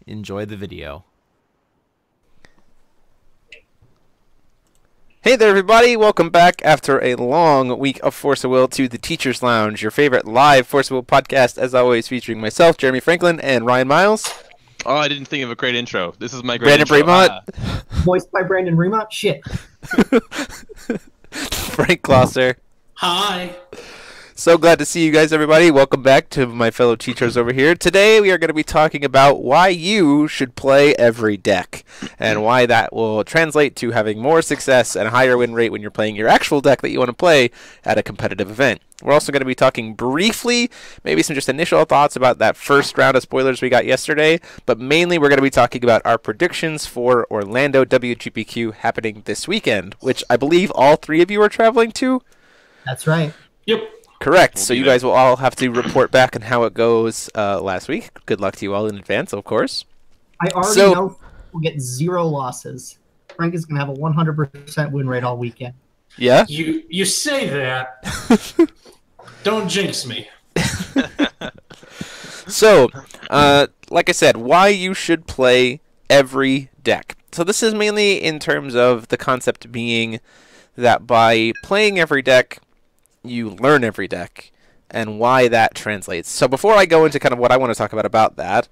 Enjoy the video. Hey there, everybody! Welcome back after a long week of Force of Will to the Teacher's Lounge, your favorite live Force of Will podcast, as always, featuring myself, Jeremy Franklin, and Ryan Miles. Oh, I didn't think of a great intro. This is my great Brandan intro. Bremont. Voiced by Brandan Bremont? Shit. Frank Glosser. Hi. So glad to see you guys, everybody. Welcome back to my fellow teachers over here. Today we are going to be talking about why you should play every deck and why that will translate to having more success and a higher win rate when you're playing your actual deck that you want to play at a competitive event. We're also going to be talking briefly, maybe some just initial thoughts about that first round of spoilers we got yesterday, but mainly we're going to be talking about our predictions for Orlando WGPQ happening this weekend, which I believe all three of you are traveling to. That's right. Yep. Correct. So you guys will all have to report back on how it goes last week. Good luck to you all in advance, of course. I already know we'll get 0 losses. Frank is going to have a 100% win rate all weekend. Yeah? You say that. Don't jinx me. So, like I said, why you should play every deck. So this is mainly in terms of the concept being that by playing every deck, you learn every deck and why that translates. So before I go into kind of what I want to talk about that,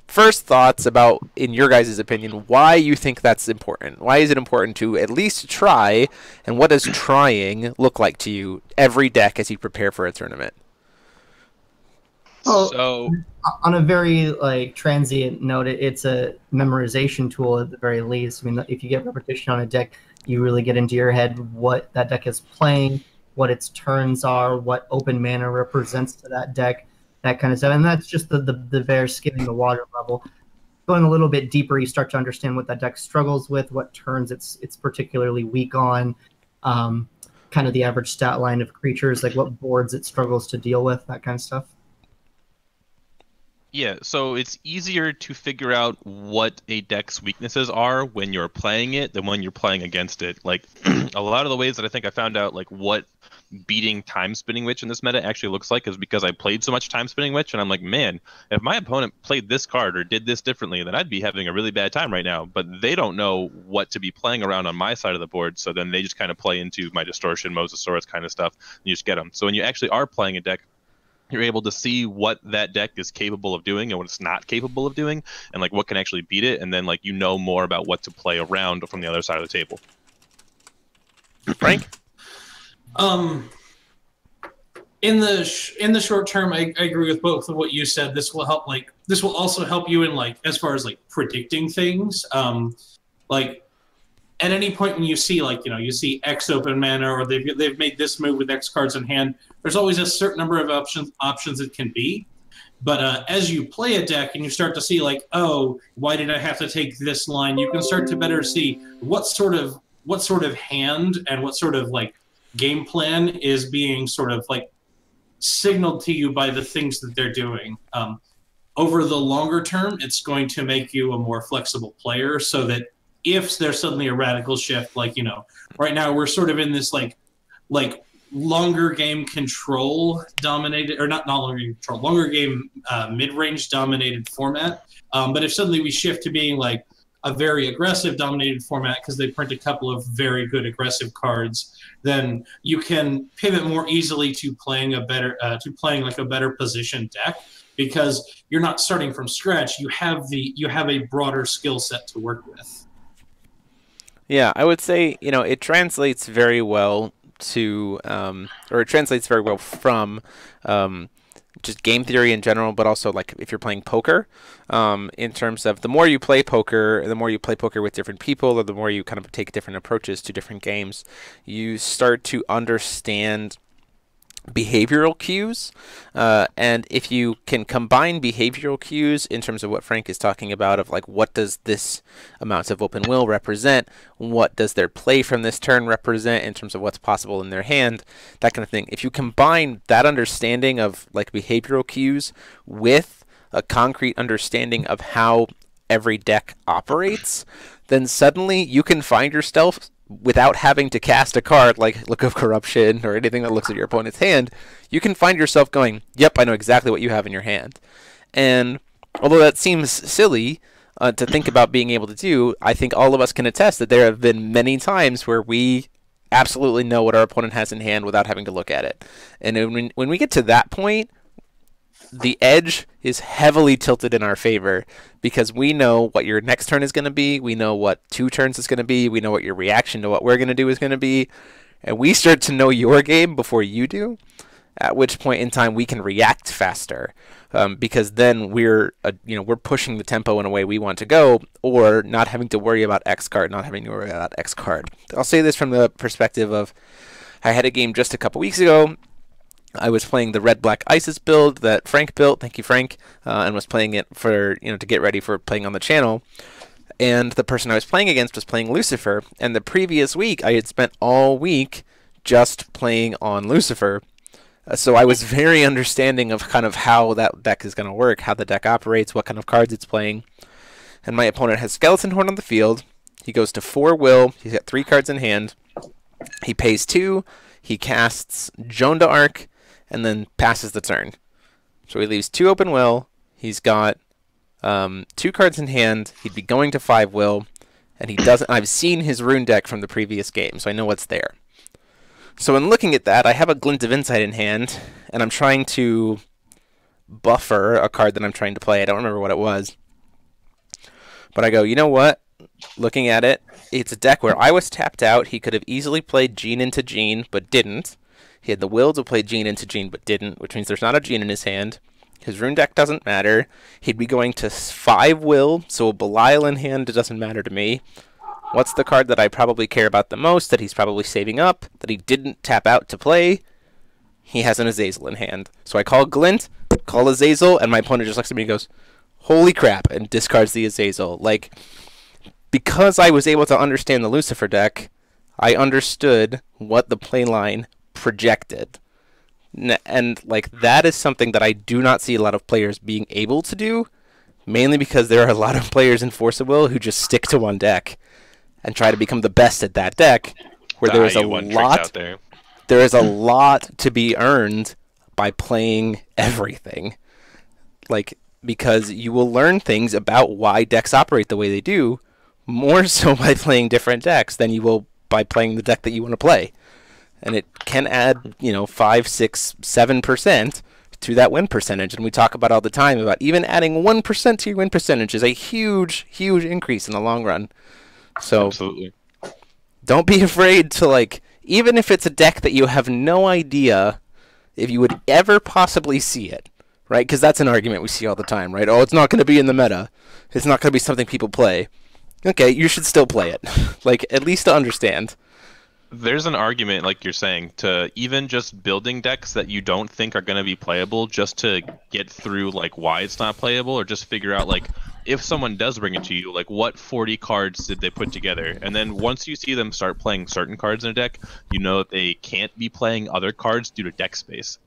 first thoughts about, in your guys' opinion, why you think that's important. Why is it important to at least try, and what does trying look like to you every deck as you prepare for a tournament? So, on a very transient note, it's a memorization tool at the very least. I mean, if you get repetition on a deck, you really get into your head what that deck is playing, what its turns are, what open mana represents to that deck, that kind of stuff. And that's just the bare skimming the water level. Going a little bit deeper, you start to understand what that deck struggles with, what turns it's particularly weak on, kind of the average stat line of creatures, like what boards it struggles to deal with, that kind of stuff. Yeah, so it's easier to figure out what a deck's weaknesses are when you're playing it than when you're playing against it. Like, a lot of the ways that I think I found out, like, what beating Time Spinning Witch in this meta actually looks like is because I played so much Time Spinning Witch, and I'm like, man, if my opponent played this card or did this differently, then I'd be having a really bad time right now. But they don't know what to be playing around on my side of the board, so then they just kind of play into my Distortion, Mosasaurus kind of stuff, and you just get them. So when you actually are playing a deck, you're able to see what that deck is capable of doing and what it's not capable of doing, and like what can actually beat it, and then like you know more about what to play around from the other side of the table. Frank? In the short term, I agree with both of what you said. This will help. This will also help you in as far as predicting things. At any point when you see you see X open mana, or they've made this move with X cards in hand, there's always a certain number of options it can be. But as you play a deck and you start to see oh, why did I have to take this line? You can start to better see what sort of hand and what sort of game plan is being sort of signaled to you by the things that they're doing. Over the longer term, it's going to make you a more flexible player, so that if there's suddenly a radical shift, right now we're sort of in this longer game control dominated, or not longer game control, longer game mid-range dominated format. But if suddenly we shift to being a very aggressive dominated format because they print a couple of very good aggressive cards, then you can pivot more easily to playing a better a better positioned deck, because you're not starting from scratch. You have a broader skill set to work with. Yeah, I would say, it translates very well to, or it translates very well from just game theory in general, but also if you're playing poker, in terms of the more you play poker with different people, or the more you kind of take different approaches to different games, you start to understand behavioral cues, and if you can combine behavioral cues in terms of what Frank is talking about, of what does this amount of open will represent, what does their play from this turn represent in terms of what's possible in their hand, that kind of thing. If you combine that understanding of behavioral cues with a concrete understanding of how every deck operates, then suddenly you can find yourself, without having to cast a card like Look of Corruption or anything that looks at your opponent's hand, you can find yourself going, yep, I know exactly what you have in your hand. And although that seems silly, to think about being able to do, I think all of us can attest that there have been many times where we absolutely know what our opponent has in hand without having to look at it. And when we get to that point, the edge is heavily tilted in our favor because we know what your next turn is going to be. We know what 2 turns is going to be. We know what your reaction to what we're going to do is going to be. And we start to know your game before you do, at which point in time we can react faster because then we're pushing the tempo in a way we want to go, or not having to worry about X card, not having to worry about X card. I'll say this from the perspective of I had a game just a couple weeks ago. I was playing the Red-Black ISIS build that Frank built, thank you Frank, and was playing it for to get ready for playing on the channel. And the person I was playing against was playing Lucifer, and the previous week I had spent all week just playing on Lucifer. So I was very understanding of kind of how that deck is going to work, how the deck operates, what kind of cards it's playing. And my opponent has Skeleton Horn on the field. He goes to 4 will. He's got 3 cards in hand. He pays 2. He casts Joan d'Arc, and then passes the turn. So he leaves 2 open will. He's got 2 cards in hand. He'd be going to 5 will, and he doesn't. I've seen his rune deck from the previous game, so I know what's there. So in looking at that, I have a Glint of Insight in hand, and I'm trying to buffer a card that I'm trying to play. I don't remember what it was. But I go, you know what? Looking at it, it's a deck where I was tapped out. He could have easily played Gene into Gene, but didn't. He had the will to play Gene into Gene, but didn't, which means there's not a Gene in his hand. His rune deck doesn't matter. He'd be going to 5 will, so a Belial in hand doesn't matter to me. What's the card that I probably care about the most, that he's probably saving up, that he didn't tap out to play? He has an Azazel in hand. So I call Glint, call Azazel, and my opponent just looks at me and goes, holy crap, and discards the Azazel. Like, because I was able to understand the Lucifer deck, I understood what the playline projected. And like that is something that I do not see a lot of players being able to do, mainly because there are a lot of players in Force of Will who just stick to one deck and try to become the best at that deck, where there is a lot to be earned by playing everything. Like, because you will learn things about why decks operate the way they do more so by playing different decks than you will by playing the deck that you want to play. And it can add, 5, 6, 7% to that win percentage. And we talk about all the time about even adding 1% to your win percentage is a huge, huge increase in the long run. So absolutely, don't be afraid to, even if it's a deck that you have no idea if you would ever possibly see it, right? Because that's an argument we see all the time, right? Oh, it's not going to be in the meta. It's not going to be something people play. Okay, you should still play it. At least to understand. There's an argument, like you're saying, to even just building decks that you don't think are going to be playable, just to get through why it's not playable, or just figure out if someone does bring it to you, what 40 cards did they put together? And then once you see them start playing certain cards in a deck, you know that they can't be playing other cards due to deck space.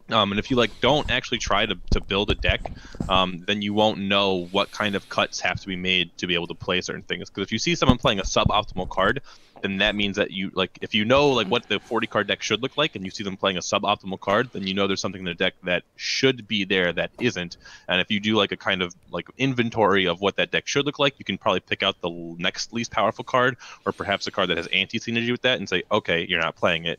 And if you don't actually try to build a deck, then you won't know what kind of cuts have to be made to be able to play certain things. Because if you see someone playing a suboptimal card, then that means that you if you know what the 40 card deck should look like, and you see them playing a suboptimal card, then you know there's something in the deck that should be there that isn't. And if you do a kind of inventory of what that deck should look like, you can probably pick out the next least powerful card, or perhaps a card that has anti-synergy with that, and say, okay, you're not playing it.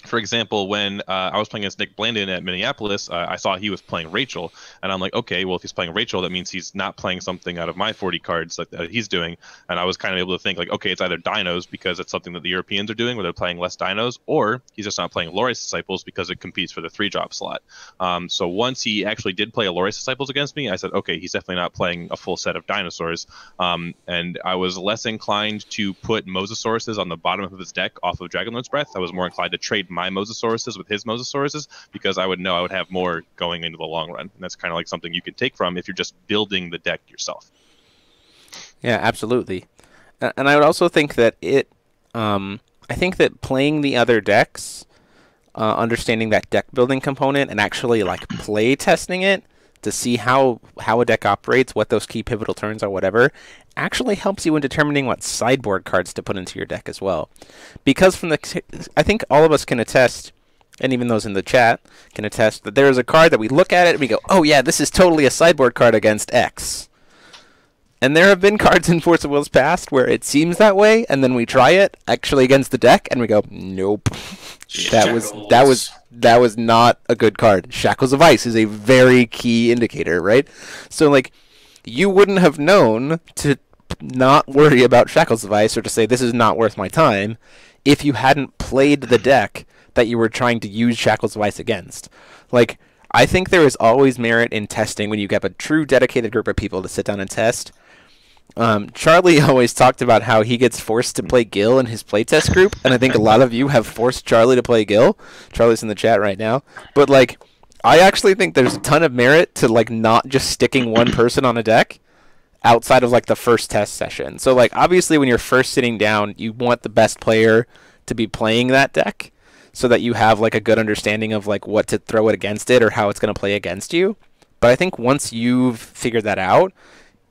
For example, when I was playing against Nick Blandon at Minneapolis, I saw he was playing Rachel, and I'm like, okay, well, if he's playing Rachel, that means he's not playing something out of my 40 cards that he's doing. And I was kind of able to think, okay, it's either Dinos, because it's something that the Europeans are doing, where they're playing less Dinos, or he's just not playing Lori's Disciples because it competes for the 3-drop slot. So once he actually did play a Lori's Disciples against me, I said, okay, he's definitely not playing a full set of dinosaurs. And I was less inclined to put Mosasauruses on the bottom of his deck off of Dragonlord's Breath. I was more inclined to trade my Mosasauruses with his Mosasauruses, because I would know I would have more going into the long run. And that's kind of something you could take from if you're just building the deck yourself. Yeah, absolutely. And I would also think that I think that playing the other decks, understanding that deck building component, and actually play testing it to see how a deck operates, what those key pivotal turns are, whatever, actually helps you in determining what sideboard cards to put into your deck as well. Because I think all of us can attest, and even those in the chat can attest, that there is a card that we look at it and we go, oh yeah, this is totally a sideboard card against X. And there have been cards in Force of Will's past where it seems that way, and then we try it actually against the deck, and we go, nope, that was not a good card. Shackles of Ice is a very key indicator, right? So like, you wouldn't have known to not worry about Shackles of Ice or to say this is not worth my time if you hadn't played the deck that you were trying to use Shackles of Ice against. Like, I think there is always merit in testing when you get a true dedicated group of people to sit down and test. Charlie always talked about how he gets forced to play Gil in his playtest group, and I think a lot of you have forced Charlie to play Gil. Charlie's in the chat right now. But, like, I actually think there's a ton of merit to, like, not just sticking one person on a deck outside of, like, the first test session. So, like, obviously when you're first sitting down, you want the best player to be playing that deck so that you have, like, a good understanding of, like, what to throw it against it or how it's going to play against you. But I think once you've figured that out,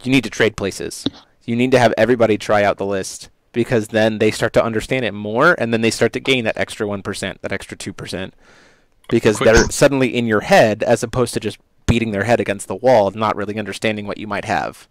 you need to trade places. You need to have everybody try out the list, because then they start to understand it more, and then they start to gain that extra 1%, that extra 2%, because they're suddenly in your head as opposed to just beating their head against the wall, not really understanding what you might have.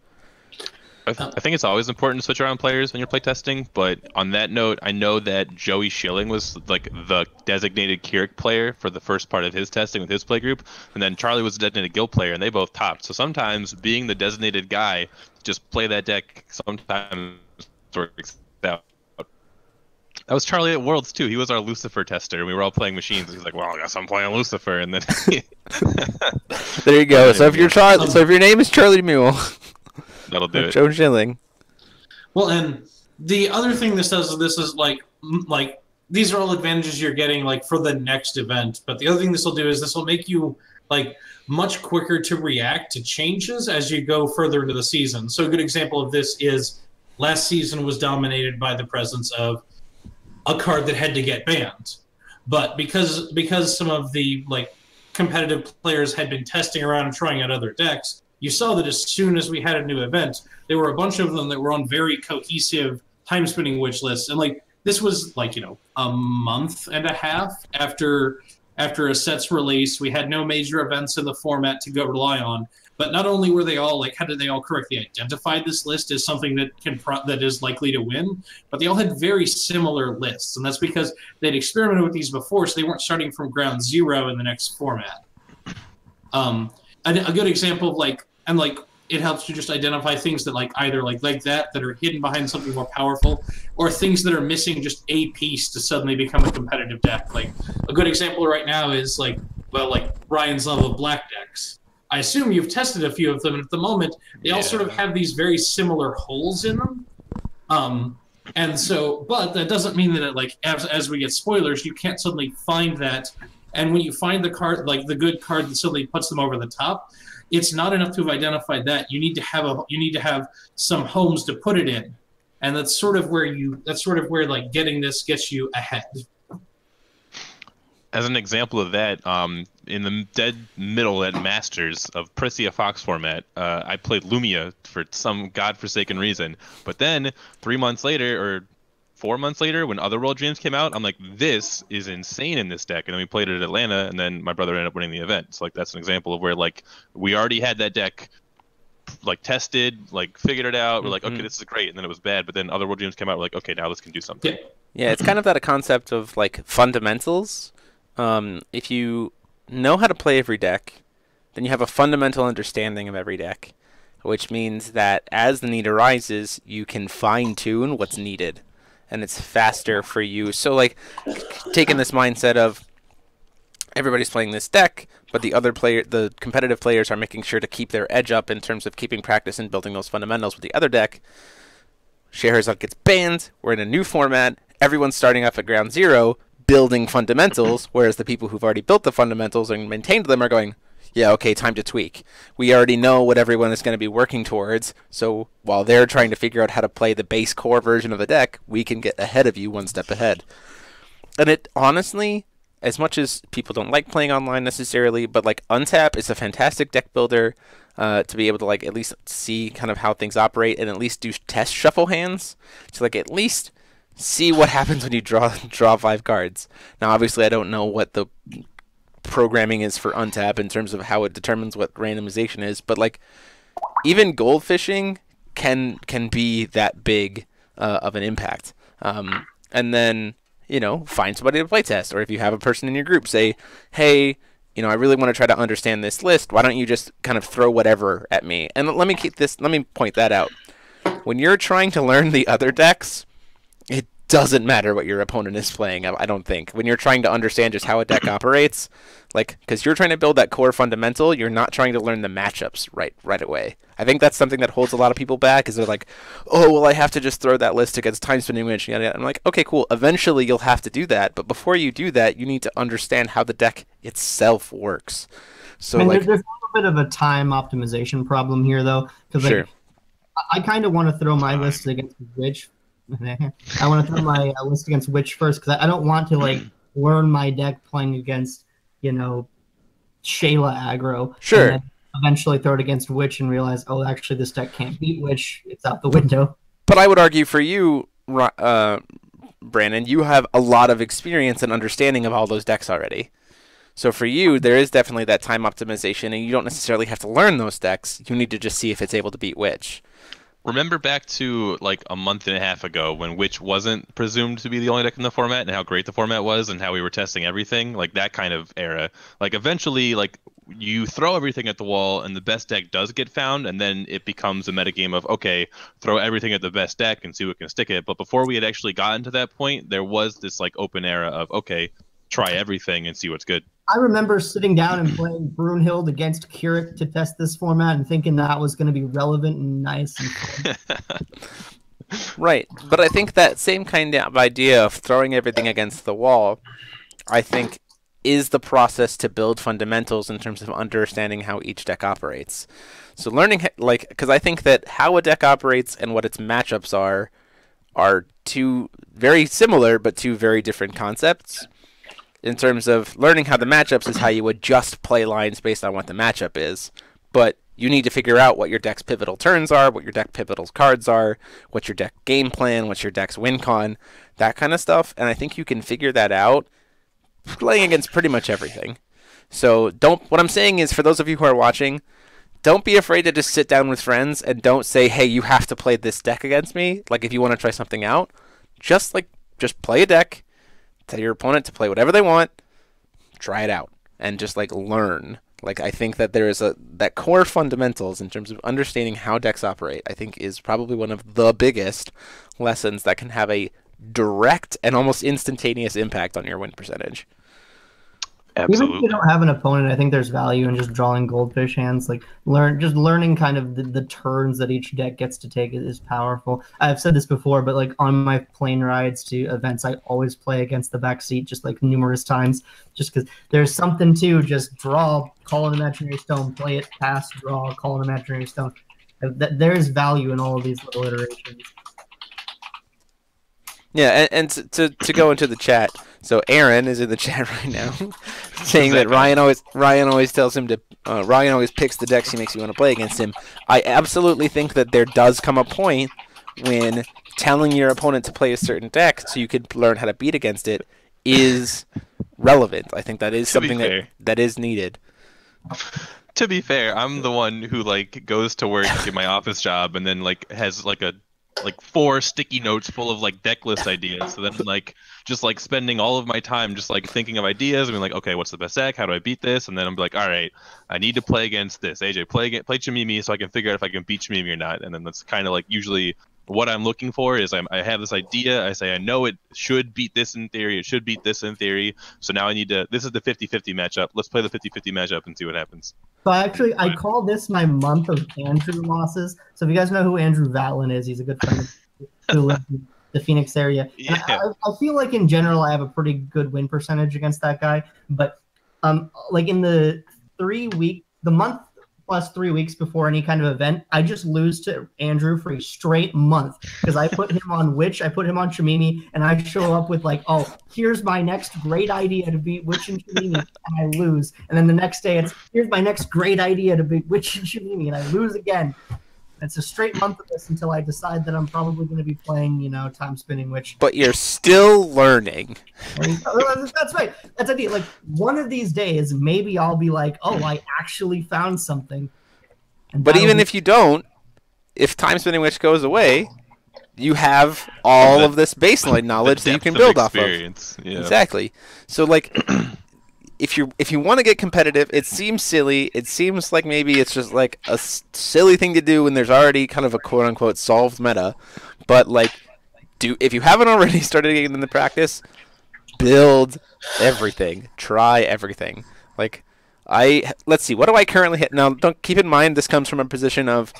I think it's always important to switch around players when you're playtesting, but on that note, I know that Joey Schilling was like the designated Keurig player for the first part of his testing with his playgroup, and then Charlie was the designated Guild player, and they both topped. So sometimes being the designated guy, just play that deck, sometimes works out. That was Charlie at Worlds too. He was our Lucifer tester, and we were all playing machines. He's like, "Well, I guess I'm playing Lucifer," and then there you go. So if you're Charlie, so if your name is Charlie Mule, that'll do it. Joe Schilling. Well, and the other thing this does is this is like these are all advantages you're getting like for the next event. But the other thing this will do is this will make you like much quicker to react to changes as you go further into the season. So a good example of this is last season was dominated by the presence of a card that had to get banned. But because some of the like competitive players had been testing around and trying out other decks, you saw that as soon as we had a new event, there were a bunch of them that were on very cohesive time-spinning wish lists. And like this was like, a month and a half after a set's release. We had no major events in the format to go rely on. But not only were they all like, how did they all correctly identify this list as something that that is likely to win? But they all had very similar lists, and that's because they'd experimented with these before, so they weren't starting from ground zero in the next format. A good example of it helps you just identify things that either like that are hidden behind something more powerful, or things that are missing just a piece to suddenly become a competitive deck. Like a good example right now is Ryan's love of black decks. I assume you've tested a few of them, and at the moment, they all sort of have these very similar holes in them. And so, but that doesn't mean that as we get spoilers, you can't suddenly find that. And when you find the card, like the good card that suddenly puts them over the top, it's not enough to have identified that. You need to have some homes to put it in, and that's sort of where getting this gets you ahead. As an example of that, in the dead middle at Masters of Prisia Fox format, I played Lumia for some godforsaken reason. But then 3 months later, or 4 months later, when Otherworld Dreams came out, I'm like, this is insane in this deck. And then we played it at Atlanta, and then my brother ended up winning the event. So that's an example of where we already had that deck tested, figured it out. We're like, okay, this is great. And then it was bad. But then Otherworld Dreams came out. We're like, okay, now this can do something. Yeah, it's kind of that concept of fundamentals. If you know how to play every deck, then you have a fundamental understanding of every deck, which means that as the need arises, you can fine-tune what's needed, and it's faster for you. So, taking this mindset of everybody's playing this deck, but the competitive players are making sure to keep their edge up in terms of keeping practice and building those fundamentals with the other deck. Scheherazade gets banned. We're in a new format. Everyone's starting off at ground zero, building fundamentals, whereas the people who've already built the fundamentals and maintained them are going, yeah, okay, time to tweak. We already know what everyone is going to be working towards, so while they're trying to figure out how to play the base core version of the deck, we can get ahead of you one step ahead. And it honestly, as much as people don't like playing online necessarily, but Untap is a fantastic deck builder to be able to at least see kind of how things operate and at least do test shuffle hands to at least see what happens when you draw 5 cards. Now, obviously, I don't know what the programming is for Untap in terms of how it determines what randomization is, but even goldfishing can be that big of an impact. And then, you know, find somebody to play test, or if you have a person in your group, say, hey, you know, I really want to try to understand this list. Why don't you just kind of throw whatever at me? And let me point that out. When you're trying to learn the other decks, it doesn't matter what your opponent is playing, I don't think. When you're trying to understand just how a deck operates, like, because you're trying to build that core fundamental, you're not trying to learn the matchups right away. I think that's something that holds a lot of people back, is they're like, oh, well, I have to just throw that list against Time Spinning Witch. I'm like, okay, cool. Eventually you'll have to do that, but before you do that, you need to understand how the deck itself works. So, I mean, like, there's a little bit of a time optimization problem here, though, because sure. I kind of want to throw my list against Witch. I want to throw my list against Witch first, because I don't want to like learn my deck playing against, you know, Shayla aggro. Sure. And then eventually throw it against Witch and realize, oh, actually this deck can't beat Witch. It's out the window. But I would argue for you, Brandon, you have a lot of experience and understanding of all those decks already. So for you, there is definitely that time optimization, and you don't necessarily have to learn those decks. You need to just see if it's able to beat Witch. Remember back to like a month and a half ago when Witch wasn't presumed to be the only deck in the format, and how great the format was, and how we were testing everything, like that kind of era. Like eventually, like you throw everything at the wall and the best deck does get found, and then it becomes a metagame of, okay, throw everything at the best deck and see what can stick it. But before we had actually gotten to that point, there was this like open era of, okay, try everything and see what's good. I remember sitting down and playing Brunhild against Keurig to test this format and thinking that was going to be relevant and nice. And fun. Right. But I think that same kind of idea of throwing everything against the wall, I think, is the process to build fundamentals in terms of understanding how each deck operates. So learning, like, because I think that how a deck operates and what its matchups are two very similar but two very different concepts. In terms of learning how the matchups is how you adjust play lines based on what the matchup is. But you need to figure out what your deck's pivotal turns are, what your deck pivotal cards are, what's your deck game plan, what's your deck's win con, that kind of stuff. And I think you can figure that out playing against pretty much everything. So what I'm saying is, for those of you who are watching, don't be afraid to just sit down with friends and don't say, hey, you have to play this deck against me. Like, if you want to try something out, just play a deck. Tell your opponent to play whatever they want, try it out, and just like learn. Like, I think that there is that core fundamentals in terms of understanding how decks operate, I think is probably one of the biggest lessons that can have a direct and almost instantaneous impact on your win percentage. Absolutely. Even if you don't have an opponent, I think there's value in just drawing goldfish hands. Like learning kind of the turns that each deck gets to take is powerful. I've said this before, but like on my plane rides to events, I always play against the back seat, just like numerous times, just because there's something to just draw, call an imaginary stone, play it, pass, draw, call an imaginary stone. There's value in all of these little iterations. Yeah, and to go into the chat, so Aaron is in the chat right now, saying that Ryan always tells him to Ryan always picks the decks he makes you want to play against him. I absolutely think that there does come a point when telling your opponent to play a certain deck so you could learn how to beat against it is relevant. I think that is something that is needed. To be fair, I'm the one who like goes to work in my office job and then like has like 4 sticky notes full of like deck list ideas. So then like just like spending all of my time just like thinking of ideas and being like, okay, what's the best deck? How do I beat this? And then I'm like, all right, I need to play against this. AJ, play Chimimi so I can figure out if I can beat Chimimi or not. And then that's kind of like usually what I'm looking for is I have this idea. I say I know it should beat this in theory. It should beat this in theory. So now I need to. This is the 50-50 matchup. Let's play the 50-50 matchup and see what happens. So I call this my month of Andrew losses. So if you guys know who Andrew Vallon is, he's a good friend who lives in the Phoenix area. Yeah. I feel like in general I have a pretty good win percentage against that guy. But like in the month plus 3 weeks before any kind of event, I just lose to Andrew for a straight month because I put him on Witch, I put him on Chimimi, and I show up with like, oh, here's my next great idea to beat Witch and Chimimi, and I lose. And then the next day it's, here's my next great idea to beat Witch and Chimimi, and I lose again. It's a straight month of this until I decide that I'm probably going to be playing, Time Spinning Witch. But you're still learning. That's right. That's the idea. Like, one of these days, maybe I'll be like, oh, I actually found something. But even if you don't, if Time Spinning Witch goes away, you have all of this baseline knowledge that you can build off of. Yeah. Exactly. So like, if you want to get competitive, it seems silly. It seems like maybe it's just like a silly thing to do when there's already kind of a quote unquote solved meta. But like, if you haven't already started getting into practice, build everything. Try everything. Like, let's see. What do I currently hit now? Don't keep in mind this comes from a position of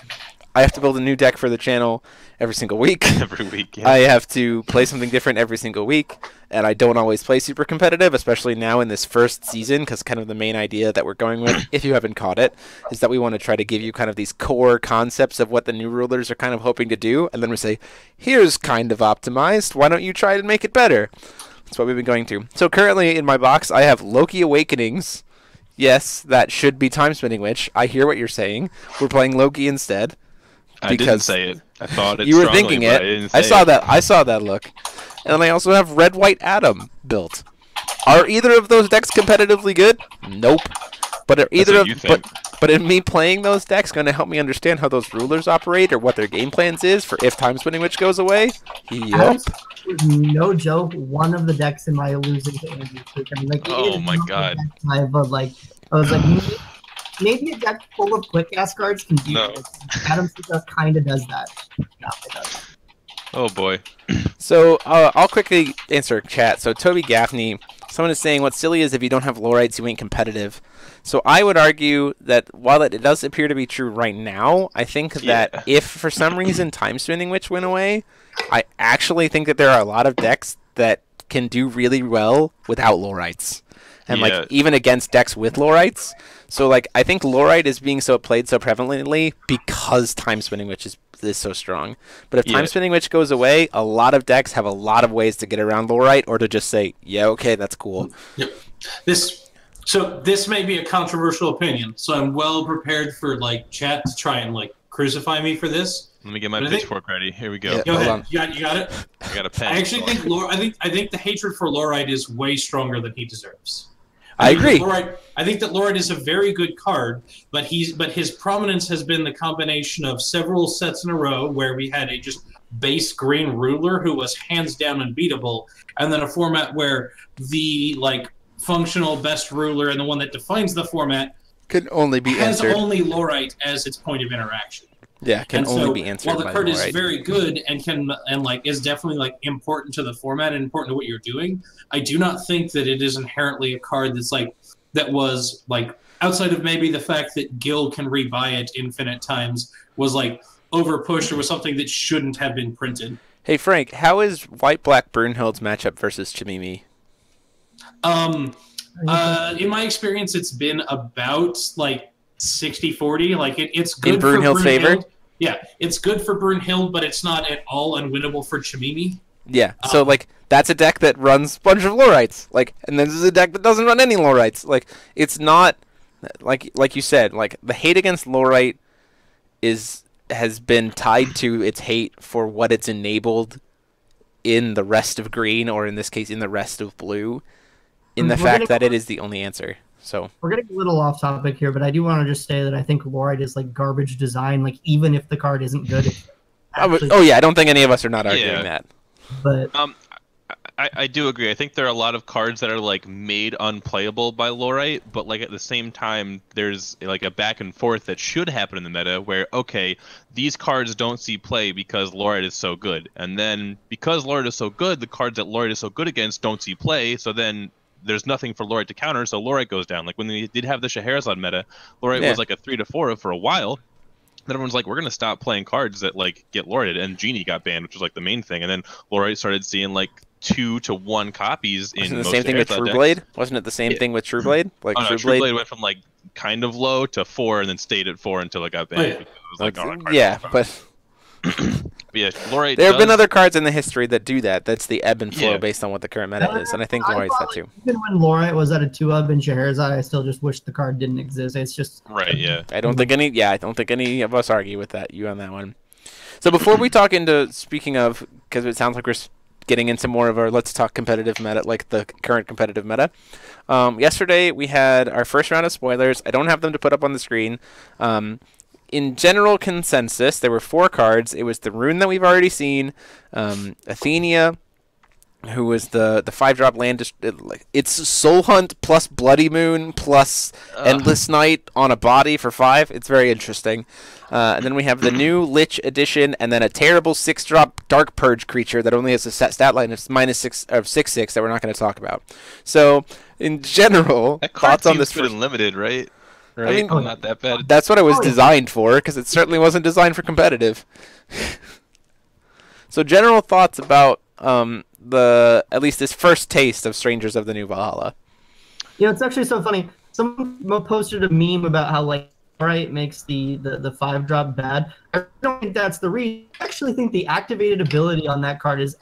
I have to build a new deck for the channel every single week. Every week, yeah. I have to play something different every single week, and I don't always play super competitive, especially now in this first season, because kind of the main idea that we're going with, if you haven't caught it, is that we want to try to give you kind of these core concepts of what the new rulers are kind of hoping to do, and then we say, here's kind of optimized, why don't you try to make it better? That's what we've been going through. So currently in my box, I have Loki Awakenings. Yes, that should be Time Spinning Witch. I hear what you're saying. We're playing Loki instead. I didn't say it. I thought it. You were thinking it. I saw that look. And I also have Red White Atom built. Are either of those decks competitively good? Nope. But are but in me playing those decks going to help me understand how those rulers operate or what their game plans is for if Time Spinning Witch goes away? Yep. No joke. One of the decks in my losing to Andrew. Like, oh my god. But like, I was like, maybe a deck full of quick ass cards can do this. Adam kind of does that. No, it doesn't. Oh boy. So I'll quickly answer chat. So Toby Gaffney, someone is saying what's silly is if you don't have Lorites, you ain't competitive. So I would argue that while it does appear to be true right now, I think that if for some reason Time Spinning Witch went away, I actually think that there are a lot of decks that can do really well without Lorites. And like even against decks with Lorites. So like I think Lorite is being played so prevalently because Time Spinning Witch is so strong. But if Time Spinning Witch goes away, a lot of decks have a lot of ways to get around Lorite or to just say, yeah, okay, that's cool. Yep. This may be a controversial opinion, so I'm well prepared for like chat to try and like crucify me for this. Let me get my pitchfork ready. Here we go. Yeah, go ahead. You got it. I got a pen. I actually think I think the hatred for Lorite is way stronger than he deserves. I agree. I think that Lorite is a very good card, but his prominence has been the combination of several sets in a row where we had a just base green ruler who was hands down unbeatable, and then a format where the like functional best ruler and the one that defines the format can only be answered. Has only Lorite as its point of interaction. Yeah, can only be answered. While the card Lorite is very good and is definitely like important to the format and important to what you're doing, I do not think that it is inherently a card that was like outside of maybe the fact that Gil can rebuy it infinite times was like overpushed or was something that shouldn't have been printed. Hey Frank, how is White Black Brunhild's matchup versus Chimimi? In my experience, it's been about like 60-40. Like it's good in Brunhild's favor. Yeah, it's good for Brunhild, but it's not at all unwinnable for Chimimi. Yeah, so like that's a deck that runs a bunch of Lorites, like, and then there's a deck that doesn't run any Lorites. Like, it's not like you said, like the hate against Lorite has been tied to its hate for what it's enabled in the rest of green, or in this case, in the rest of blue, in the fact that it is the only answer. So we're getting a little off topic here, but I do want to just say that I think Lorite is like garbage design. Like even if the card isn't good. Yeah, I don't think any of us are not arguing that. But I do agree. I think there are a lot of cards that are like made unplayable by Lorite, but like at the same time, there's like a back and forth that should happen in the meta where okay, these cards don't see play because Lorite is so good, and then because Lorite is so good, the cards that Lorite is so good against don't see play. So then there's nothing for Lorite to counter, so Lorite goes down. Like when they did have the Scheherazade meta, Lorite was like a 3-4 for a while. Then everyone's like, we're going to stop playing cards that like get Lorited, and Genie got banned, which was like the main thing. And then Lorite started seeing like 2-to-1 copies in the same thing with Trueblade? Wasn't it the same thing with Trueblade? Like Trueblade went from like kind of low to 4 and then stayed at 4 until it got banned. It was like, but yeah, Lorite there have been other cards in the history that do that. That's the ebb and flow based on what the current meta is, and I think Lorite's that too. Even when Lorite was at a 2-up in Scheherazade, I still just wish the card didn't exist. It's just I don't think any of us argue with you on that one. So before we talk into speaking of, because it sounds like we're getting into more of our let's talk competitive meta, like the current competitive meta. Yesterday we had our first round of spoilers. I don't have them to put up on the screen. in general consensus, there were 4 cards. It was the rune that we've already seen, Athenia, who was the 5-drop land. It's Soul Hunt plus Bloody Moon plus Endless Night on a body for 5. It's very interesting. And then we have the new Lich edition, and then a terrible 6-drop Dark Purge creature that only has a set stat line of -6 of 6/6 that we're not going to talk about. So in general, That card thoughts on seems this? good and limited, right? I mean, not that bad. that's what it was designed for, because it certainly wasn't designed for competitive. So general thoughts about at least this first taste of Strangers of the New Valhalla. Yeah, it's actually so funny. Someone posted a meme about how like makes the 5-drop bad. I don't think that's the reason. I actually think the activated ability on that card is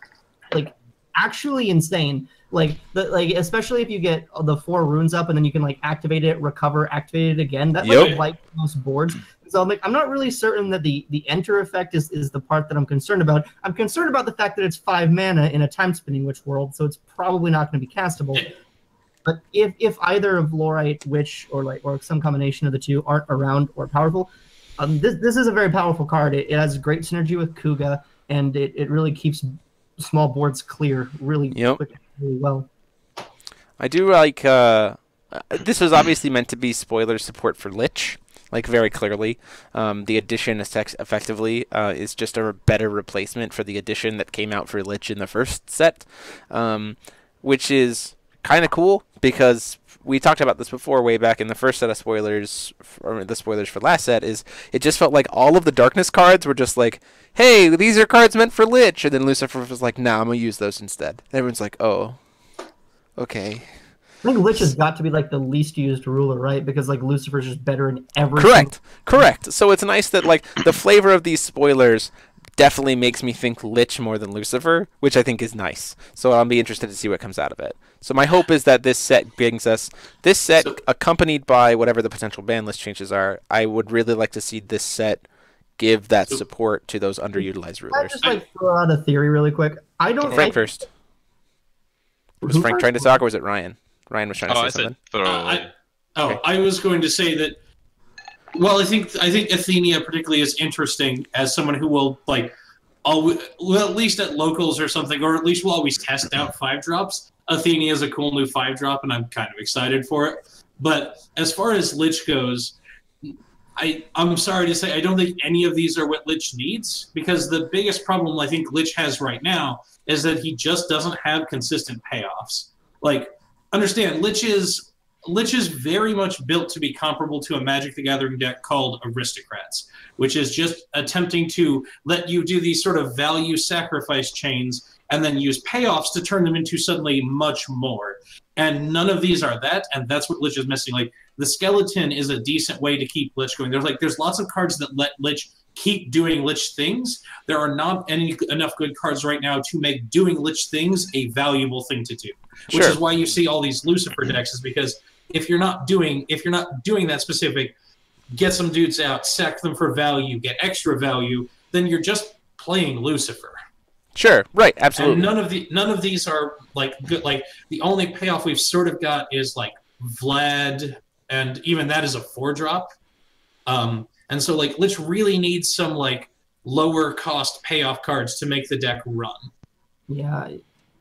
like actually insane. Like especially if you get the 4 runes up and then you can like activate it, recover, activate it again. That's like most boards. So I'm not really certain that the enter effect is the part that I'm concerned about. I'm concerned about the fact that it's 5 mana in a time spinning witch world, so it's probably not going to be castable. But if either of Lorite, Witch, or some combination of the two aren't around or powerful, this is a very powerful card. It has great synergy with Kuga, and it really keeps small boards clear really quick, really well. I do like. This was obviously meant to be spoiler support for Lich, like very clearly. The edition effectively is just a better replacement for the edition that came out for Lich in the first set, which is kind of cool because we talked about this before way back in the first set of spoilers, or the spoilers for last set, is it just felt like all of the darkness cards were just like, hey, these are cards meant for Lich, and then Lucifer was like, nah, I'm going to use those instead. And everyone's like, oh, okay. I think Lich has got to be like the least used ruler, right? Because like Lucifer's just better in every. Correct. So it's nice that like the flavor of these spoilers definitely makes me think Lich more than Lucifer, which I think is nice. So I'll be interested to see what comes out of it. So my hope is that this set brings us accompanied by whatever the potential ban list changes are. I would really like to see this set give that support to those underutilized rulers. Can I just like throw out a theory really quick? I don't. Frank first. Was Frank trying to talk, or was it Ryan? Ryan was trying to say something. I was going to say that. Well, I think Athenia particularly is interesting as someone who will like, at least at locals or something, or at least will always test out 5-drops. Athenia is a cool new 5-drop, and I'm kind of excited for it. But as far as Lich goes, I'm sorry to say I don't think any of these are what Lich needs, because the biggest problem I think Lich has right now is that he just doesn't have consistent payoffs. Like, understand, Lich is very much built to be comparable to a Magic the Gathering deck called Aristocrats, which is just attempting to let you do these sort of value sacrifice chains and then use payoffs to turn them into suddenly much more. And none of these are that, and that's what Lich is missing. Like, the Skeleton is a decent way to keep Lich going. There's lots of cards that let Lich keep doing Lich things. There are not enough good cards right now to make doing Lich things a valuable thing to do. Which is why you see all these Lucifer decks, is because if you're not doing that specific, get some dudes out, sack them for value, get extra value, then you're just playing Lucifer. Sure, right, absolutely. And none of these are like good. Like, the only payoff we've sort of got is like Vlad, and even that is a 4-drop. And so like Lich really needs some like lower cost payoff cards to make the deck run. Yeah.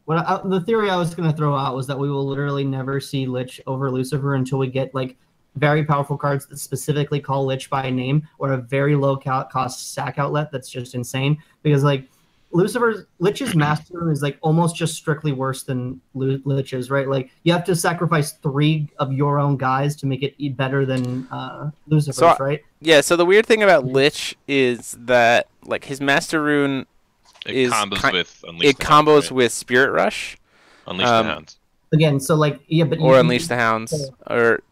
The theory I was going to throw out was that we will literally never see Lich over Lucifer until we get like very powerful cards that specifically call Lich by name, or a very low cost sack outlet that's just insane. Because like Lich's master is like almost just strictly worse than Lich's, right? Like, you have to sacrifice 3 of your own guys to make it better than Lucifer's, right? Yeah, so the weird thing about Lich is that like his master rune combos with Spirit Rush. Unleash the Hounds. Again, so like Unleash the Hounds, or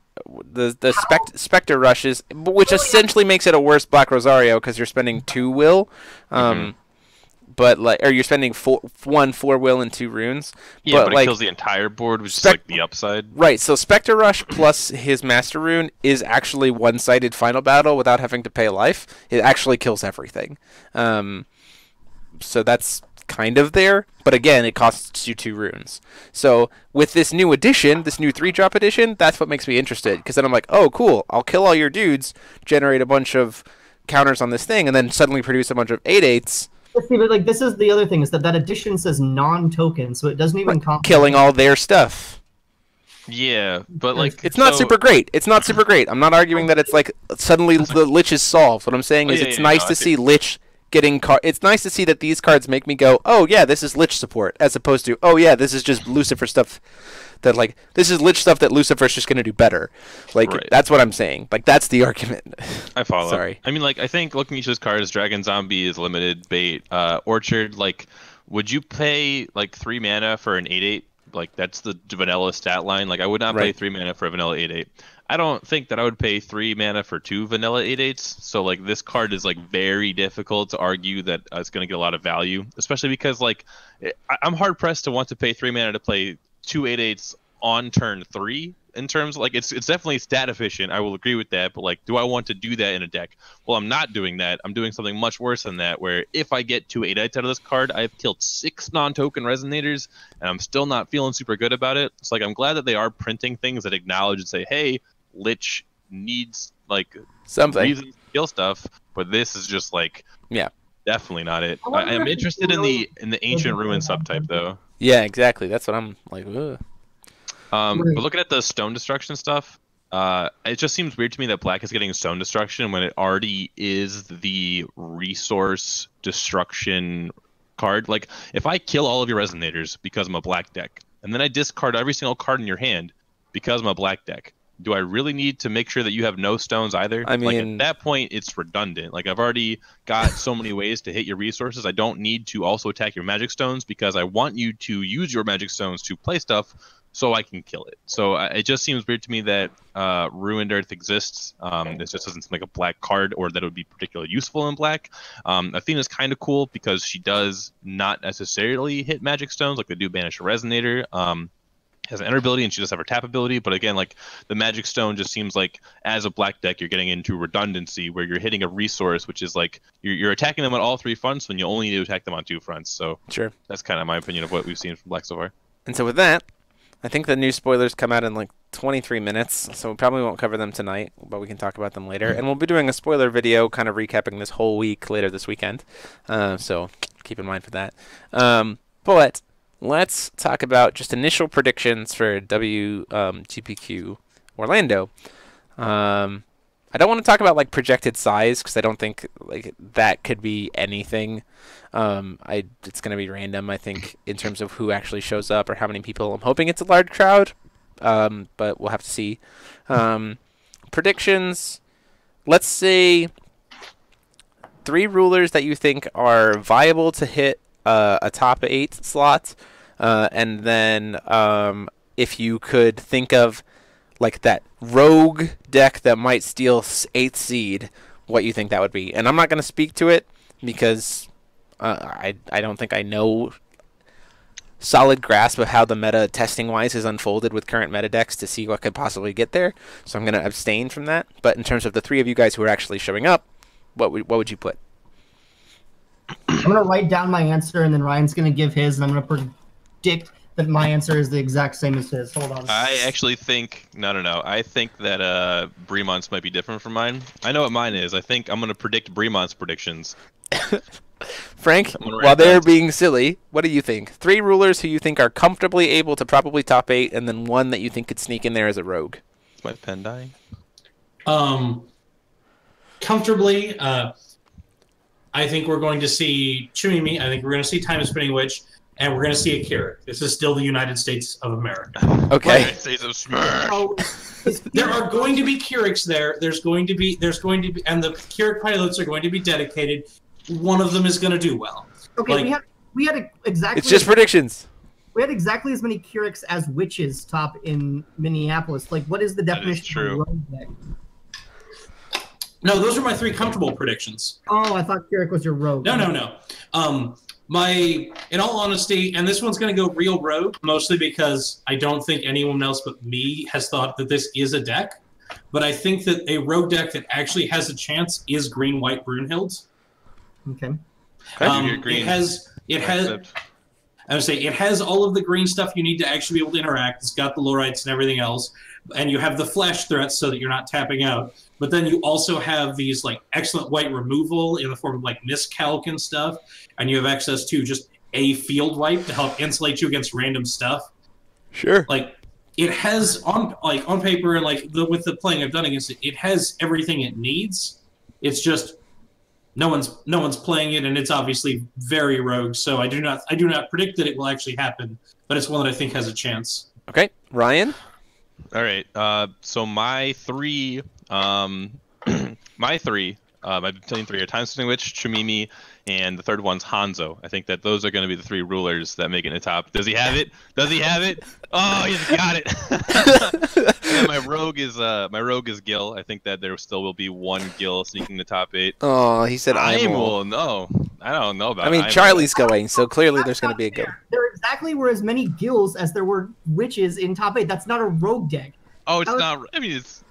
the Spectre Rushes, which essentially makes it a worse Black Rosario because you're spending 2 will. But like, or you're spending 4 will and 2 runes. Yeah, but like, it kills the entire board, which is like the upside. Right. So Spectre Rush plus his Master Rune is actually one-sided final battle without having to pay life. It actually kills everything. So that's kind of there, but again, it costs you 2 runes. So with this new edition, this new 3-drop edition, that's what makes me interested, because then I'm like, oh, cool, I'll kill all your dudes, generate a bunch of counters on this thing and then suddenly produce a bunch of 8/8s. See, but like this is the other thing is that addition says non-token, so it doesn't even killing all their stuff. Yeah, but like it's not super great. It's not super great. I'm not arguing that it's like suddenly the Lich is solved. What I'm saying is it's nice to see Lich getting it's nice to see that these cards make me go, oh yeah, this is Lich support, as opposed to, oh yeah, this is just Lucifer stuff that like this is Lich stuff that Lucifer's just gonna do better. Like that's what I'm saying. Like that's the argument. I follow. Sorry. I mean, like I think looking at each of those cards, Dragon Zombie is limited bait. Orchard, like, would you pay like 3 mana for an 8/8? Like that's the vanilla stat line. Like I would not pay 3 mana for a vanilla 8/8. I don't think that I would pay 3 mana for 2 vanilla 8/8s. So like this card is like very difficult to argue that it's going to get a lot of value, especially because like I'm hard pressed to want to pay 3 mana to play 2 8/8s on turn 3. In terms of, like it's definitely stat efficient. I will agree with that. But like, do I want to do that in a deck? Well, I'm not doing that. I'm doing something much worse than that. Where if I get 2 8/8s out of this card, I've killed 6 non-token resonators, and I'm still not feeling super good about it. It's like I'm glad that they are printing things that acknowledge and say, hey, Lich needs like something reasons to kill stuff, but this is just like definitely not it. I am interested in the ancient ruin subtype though. Yeah, exactly. That's what I'm like. Ugh. But looking at the stone destruction stuff, it just seems weird to me that black is getting stone destruction when it already is the resource destruction card. Like if I kill all of your resonators because I'm a black deck, and then I discard every single card in your hand because I'm a black deck, do I really need to make sure that you have no stones either? I mean, like at that point, it's redundant. Like I've already got so many ways to hit your resources. I don't need to also attack your magic stones because I want you to use your magic stones to play stuff so I can kill it. So it just seems weird to me that Ruined Earth exists. It just doesn't seem like a black card or that it would be particularly useful in black. Athena's kind of cool because she does not necessarily hit magic stones like they do Banish a Resonator. Has an enter ability and she does have her tap ability, but again, like the magic stone just seems like as a black deck you're getting into redundancy where you're hitting a resource, which is like you're attacking them on all 3 fronts when you only need to attack them on 2 fronts. So sure, that's kind of my opinion of what we've seen from black so far. And so with that, I think the new spoilers come out in like 23 minutes, so we probably won't cover them tonight, but we can talk about them later. And we'll be doing a spoiler video kind of recapping this whole week later this weekend, so keep in mind for that. But let's talk about just initial predictions for WGPQ Orlando. I don't want to talk about like projected size because I don't think like that could be anything. It's going to be random, I think, in terms of who actually shows up or how many people. I'm hoping it's a large crowd, but we'll have to see. Predictions. Let's say 3 rulers that you think are viable to hit a top 8 slot, and then if you could think of like that rogue deck that might steal 8th seed, what you think that would be. And I'm not going to speak to it because I don't think I know solid grasp of how the meta testing wise is unfolded with current meta decks to see what could possibly get there. So I'm going to abstain from that. But in terms of the 3 of you guys who are actually showing up, what would you put? I'm going to write down my answer, and then Ryan's going to give his, and I'm going to predict that my answer is the exact same as his. Hold on. I actually think no. I think that Bremont's might be different from mine. I know what mine is. I think I'm going to predict Bremont's predictions. Frank, while they're being silly, what do you think? 3 rulers who you think are comfortably able to probably top 8, and then 1 that you think could sneak in there as a rogue. Is my pen dying? Comfortably, I think we're going to see Chimimi. I think we're going to see Time Spinning Witch. And we're going to see a Keurig. This is still the United States of America. Okay. United States of Smash. There are going to be Keurigs there. There's going to be, and the Keurig pilots are going to be dedicated. One of them is going to do well. Okay, like, we had exactly. It's just predictions. We had exactly as many Keurigs as witches top in Minneapolis. Like, what is the definition of a rogue deck? No, those are my 3 comfortable predictions. Oh, I thought Keurig was your rogue. No. In all honesty, and this one's going to go real rogue, mostly because I don't think anyone else but me has thought that this is a deck. But I think that a rogue deck that actually has a chance is Green-White Brunhilde. Okay. It has I would say it has all of the green stuff you need to actually be able to interact. It's got the lowrights and everything else, and you have the flash threats so that you're not tapping out. But then you also have these like excellent white removal in the form of like miscalc and stuff, and you have access to just a field wipe to help insulate you against random stuff. Sure. Like it has on paper and with the playing I've done against it, it has everything it needs. It's just no one's playing it, and it's obviously very rogue. So I do not predict that it will actually happen, but it's one that I think has a chance. Okay, Ryan. All right. So my three, my main three are Time Spinning Witch, Chimimi, and the third one's Hanzo. I think that those are going to be the three rulers that make it in the top. Does he have it? Does he have it? Oh, he's got it. Yeah, my rogue is Gil. I think that there still will be one Gil sneaking the top 8. Oh, he said Aimul. No, I don't know about. I mean, Aimul. Charlie's going, so clearly there's going to be a Gil. There exactly were as many Gils as there were witches in top 8. That's not a rogue deck. Oh, it's not. I mean, it's.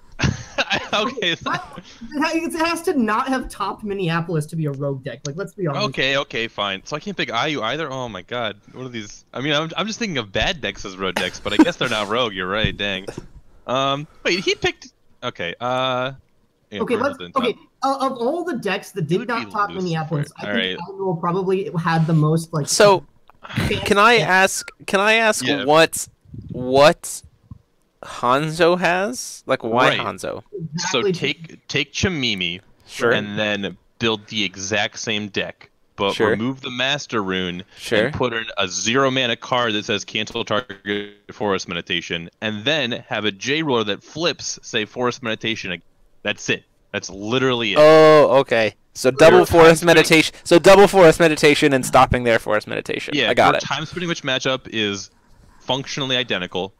Okay. It has to not have topped Minneapolis to be a rogue deck. Like, let's be honest. Okay, fine. So I can't pick IU either. Oh my god, what are these? I mean, I'm just thinking of bad decks as rogue decks, but I guess they're not rogue. You're right. Dang. Wait, he picked. Okay. Yeah, okay. Of all the decks that did not top Minneapolis, I think IU probably had the most like. So, can I ask Yeah. what Hanzo has? Like, why Right. Hanzo? So take Chimimi, Sure. and then build the exact same deck, but Sure. remove the Master Rune Sure. and put in a 0-mana card that says cancel target Forest Meditation, and then have a J ruler that flips, say Forest Meditation. That's it. That's literally it. Oh, okay. So double forest meditation. So double forest meditation and stopping their forest meditation. Yeah, I got your it. Time Spinning Witch matchup is functionally identical.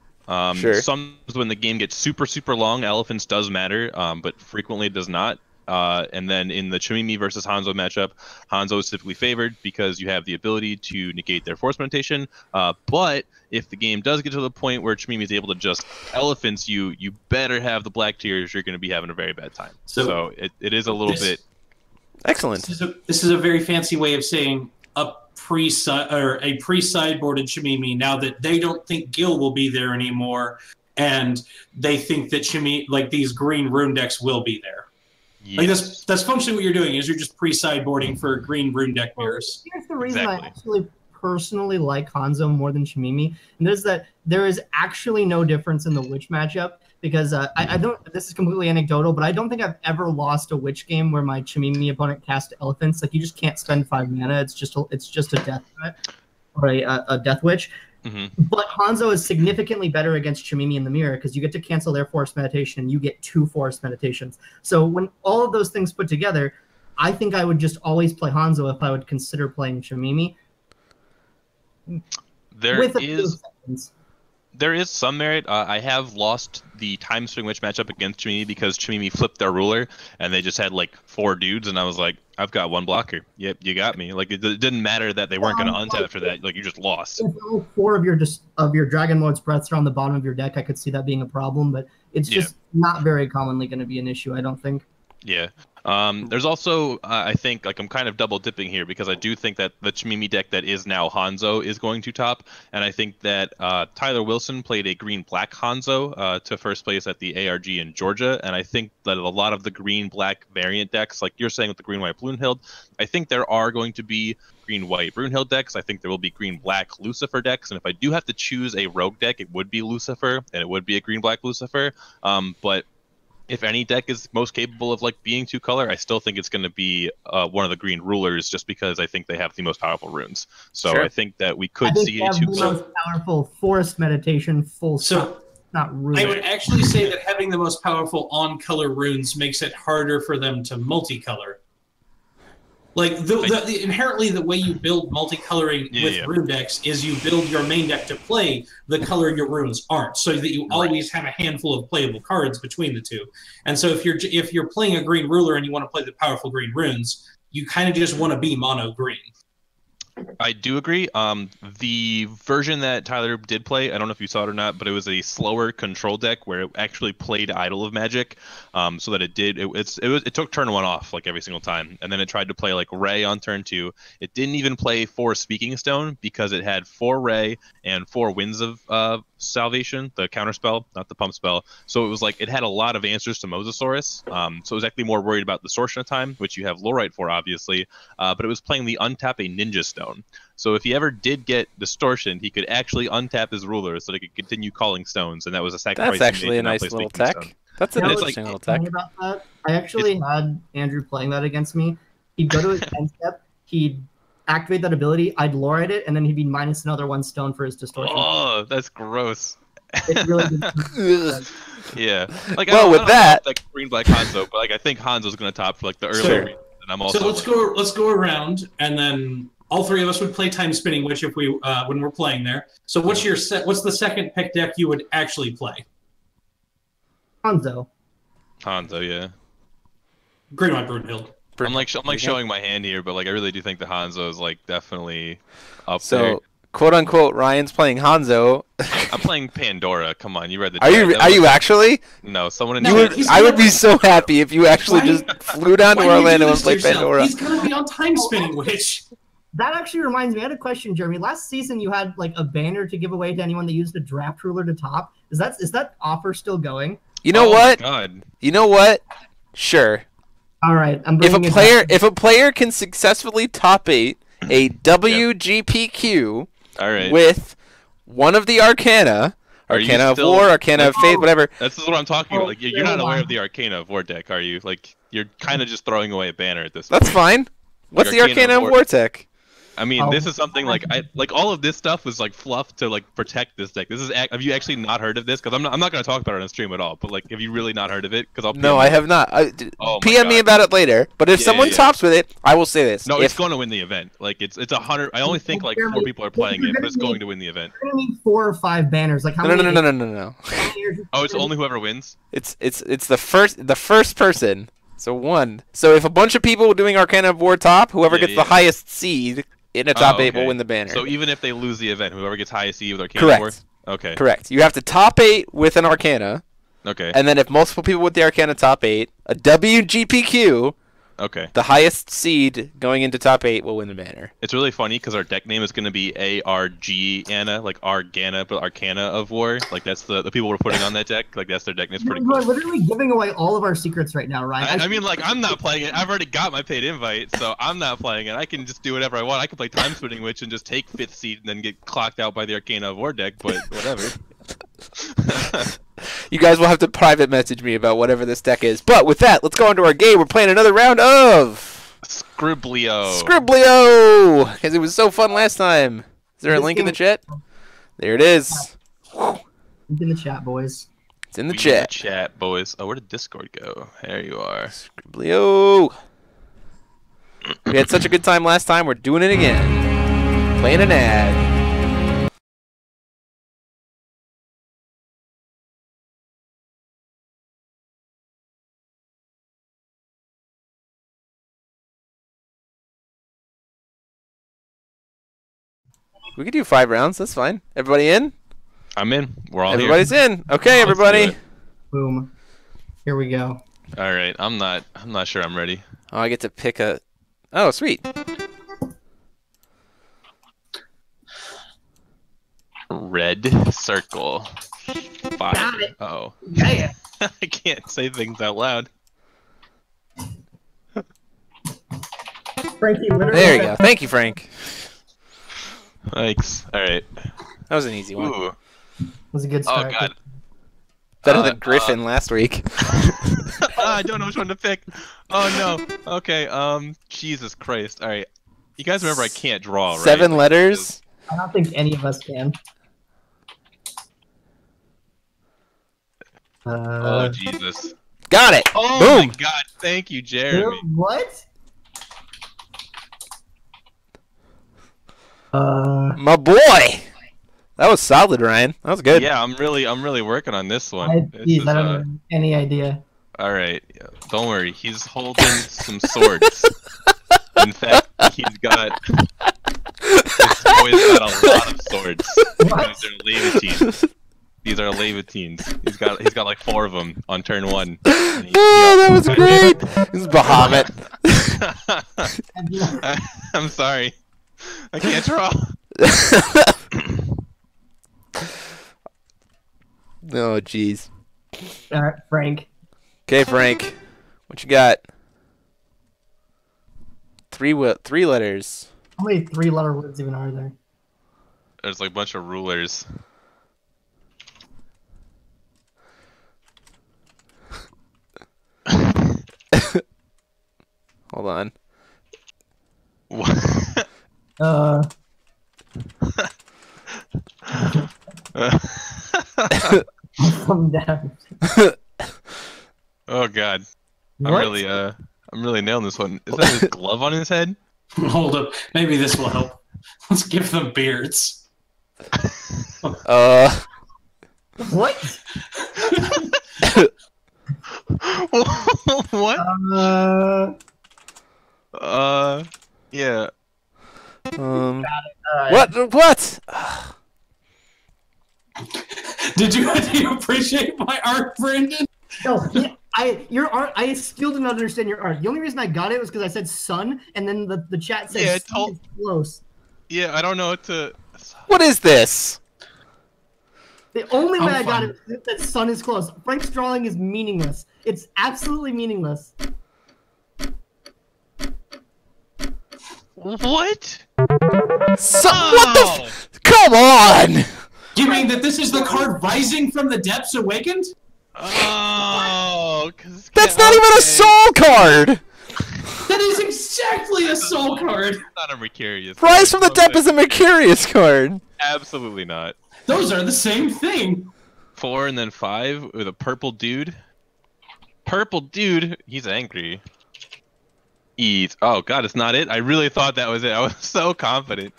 Sure. Sometimes when the game gets super long, Elephants does matter, but frequently it does not. And then in the Chimimi versus Hanzo matchup, Hanzo is typically favored because you have the ability to negate their force meditation. But if the game does get to the point where Chimimi is able to just Elephants you better have the Black Tears. You're going to be having a very bad time. So it is a little bit. Excellent. This is a very fancy way of saying a pre-sideboarded Chimimi, now that they don't think Gil will be there anymore, and they think that these green rune decks will be there. Yes. Like that's functionally what you're doing, is you're just pre-sideboarding for green rune deck mirrors. Here's the reason Exactly. I actually personally like Hanzo more than Chimimi, and that is that there is actually no difference in the witch matchup, because I don't. This is completely anecdotal, but I don't think I've ever lost a witch game where my Chimimi opponent cast Elephants. Like, you just can't spend 5 mana. It's just a death threat or a death witch. Mm-hmm. But Hanzo is significantly better against Chimimi in the mirror because you get to cancel their force meditation and you get 2 force meditations. So when all of those things put together, I think I would just always play Hanzo if I would consider playing Chimimi. There is some merit. I have lost the Time Spinning Witch matchup against Chimimi because Chimimi flipped their ruler and they just had like 4 dudes, and I was like, I've got 1 blocker. Yep, you got me. Like, it didn't matter that they weren't going to untap after that. Like, you just lost. If all 4 of your Dragon Lord's Breaths are on the bottom of your deck, I could see that being a problem, but it's just not very commonly going to be an issue, I don't think. Yeah. There's also, I think, like, I'm kind of double dipping here because I do think that the Chimimi deck that is now Hanzo is going to top, and I think that Tyler Wilson played a green-black Hanzo to first place at the ARG in Georgia, and I think that a lot of the green-black variant decks, like you're saying with the green-white Brunhild, I think there are going to be green-white Brunhild decks. I think there will be green-black Lucifer decks, and if I do have to choose a rogue deck, it would be Lucifer, and it would be a green-black Lucifer, but if any deck is most capable of like being 2-color, I still think it's going to be one of the green rulers, just because I think they have the most powerful runes. So Sure. I think that we could see a 2-color. the most powerful forest meditation full stop. Not rune. I would actually say that having the most powerful on-color runes makes it harder for them to multicolor. Like, inherently, the way you build multicoloring with rune decks is you build your main deck to play the color your runes aren't, so that you always have a handful of playable cards between the two. And so if you're playing a green ruler and you want to play the powerful green runes, you kind of just want to be mono green. I do agree. The version that Tyler did play, I don't know if you saw it or not, but it was a slower control deck where it actually played Idol of Magic, so that it took turn 1 off like every single time, and then it tried to play like Ray on turn 2. It didn't even play 4 Speaking Stone because it had 4 Ray and 4 Winds of Salvation, the counter spell, not the pump spell. So it was like it had a lot of answers to Mosasaurus. So it was actually more worried about Distortion of Time, which you have Lorite for, obviously, but it was playing the untap a Ninja Stone. So if he ever did get Distortion, he could actually untap his ruler so they could continue calling stones, and that was a sacrifice. That's actually a nice little tech. Stone. That's an You know interesting what's little funny tech. about that? I actually had Andrew playing that against me. He'd go to his 10 step, he'd activate that ability, I'd Lorite it, and then he'd be minus another 1 stone for his Distortion. Oh, that's gross. It really didn't. Yeah. Like, Well, with that, like green black Hanzo, but like I think Hanzo's gonna top for like the early Sure. reasons, and I'm also So let's go around, and then all 3 of us would play Time Spinning Witch if we when we're playing there. So what's the second pick deck you would actually play? Hanzo. Hanzo, yeah. Green White Brunhild. I'm like showing my hand here, but like I really do think the Hanzo is like definitely up So, there. quote unquote, Ryan's playing Hanzo. I'm playing Pandora. Come on, you read the. Are you? chat. Are you actually? No, someone in No, You the would. he's I would gonna- be so happy if you actually just flew down to Why do you do Orlando and this to played yourself? Pandora. He's gonna be on Time Spinning Witch. That actually reminds me, I had a question, Jeremy. Last season you had like a banner to give away to anyone that used a draft ruler to top. Is that offer still going? You know Oh, what? God. You know what? Sure. All right, I'm If a bringing it player back. if a player can successfully top 8 a WGPQ All right. with one of the Arcana, Are you Arcana of still- War, Arcana of Faith, whatever. This is what I'm talking about. Like you're not Oh, aware wow. of the Arcana of War deck, are you? Like you're kind of just throwing away a banner at this point. That's fine. What's the Arcana Arcana of of War. War tech? I mean, Oh. this is something like all of this stuff was like fluff to like protect this deck. This is have you actually not heard of this? Because I'm not going to talk about it on stream at all. But like, have you really not heard of it? Because I'll No, PM I you. have not. Oh my PM me God. about it later. But if Yeah, someone yeah. tops with it, I will say this. No, if, it's going to win the event. Like it's 100. I only think like 4 people are playing it, but it's going to win the event. You're gonna need 4 or 5 banners. Like how no, no, many? no, no, no, no, no. how many years- Oh, it's only whoever wins. It's the first person. So 1. So if a bunch of people doing Arcana of War top, whoever Yeah, gets yeah. the highest seed in a top 8 will okay. win the banner. So even if they lose the event, whoever gets highest seed with Arcana War. Correct. Okay. Correct. You have to top 8 with an Arcana, Okay. and then if multiple people with the Arcana top 8, a WGPQ, Okay. the highest seed going into top 8 will win the banner. It's really funny because our deck name is going to be ARG-ana, like Argana, but Arcana of War. Like that's the people we're putting on that deck. Like that's their deck name. It's pretty We're cool. literally giving away all of our secrets right now, Ryan. I mean, like I'm not playing it. I've already got my paid invite, so I'm not playing it. I can just do whatever I want. I can play Time Spinning Witch and just take 5th seed and then get clocked out by the Arcana of War deck. But whatever. You guys will have to private message me about whatever this deck is. But with that, let's go on to our game. We're playing another round of Scriblio. Scriblio, because it was so fun last time. Is there a This link in the game- chat? There it is. It's in the chat, boys. It's in the We chat. Chat, boys. Oh, where did Discord go? There you are. Scriblio. We had such a good time last time. We're doing it again. Playing an ad. We could do 5 rounds. That's fine. Everybody in? I'm in. We're all Everybody's in. Okay, Let's do everybody. it. Boom. Here we go. here. All right. I'm not sure I'm ready. Oh, I get to pick a. Oh, sweet. Red circle. 5. Got it. Oh. Yeah. I can't say things out loud. Frankie, winner. There you go. Thank you, Frank. Thanks. All right. That was an easy one. Ooh. Was a good Oh start. God. Better than Griffin last week. I don't know which one to pick. Oh no. Okay. Jesus Christ. All right. You guys remember I can't draw, right? 7 letters. I don't think any of us can. Oh Jesus. Got it. Oh Boom. my God. Thank you, Jeremy. What? My boy. That was solid, Ryan. That was good. Yeah, I'm really working on this one. I, This geez, is, I don't have any idea. all right. Don't worry. He's holding some swords. In fact, he's got This boy's got a lot of swords. What? These are Levitines. These are Levitines. He's got like 4 of them on turn 1. Oh, that was great. This is Bahamut. I'm sorry. I can't draw. Oh, jeez. All right, Frank. Okay, Frank. What you got? 3 letters. How many 3-letter words even are there? There's like a bunch of rulers. Hold on. What? Calm down. Oh god. What? I'm really nailing this one. Is that his glove on his head? Hold up. Maybe this will help. Let's give them beards. What? What? Yeah. What? Did you appreciate my art, Brandon? No, your art. I still didn't understand your art. The only reason I got it was because I said sun, and then the chat said Yeah, sun is close. Yeah, I don't know what to... What is this? The only way I'm I got fine. it is that sun is close. Frank's drawing is meaningless. It's absolutely meaningless. What? What the? Come on! You mean that this is the card Rising from the Depths Awakened? Oh, That's not even a soul card. That is exactly a soul card. It's not a Mercurius. Rise from the Depth is a Mercurius card. Absolutely not. Those are the same thing. 4 and then 5 with a purple dude. Purple dude. He's angry. Oh god, it's not it. I really thought that was it. I was so confident.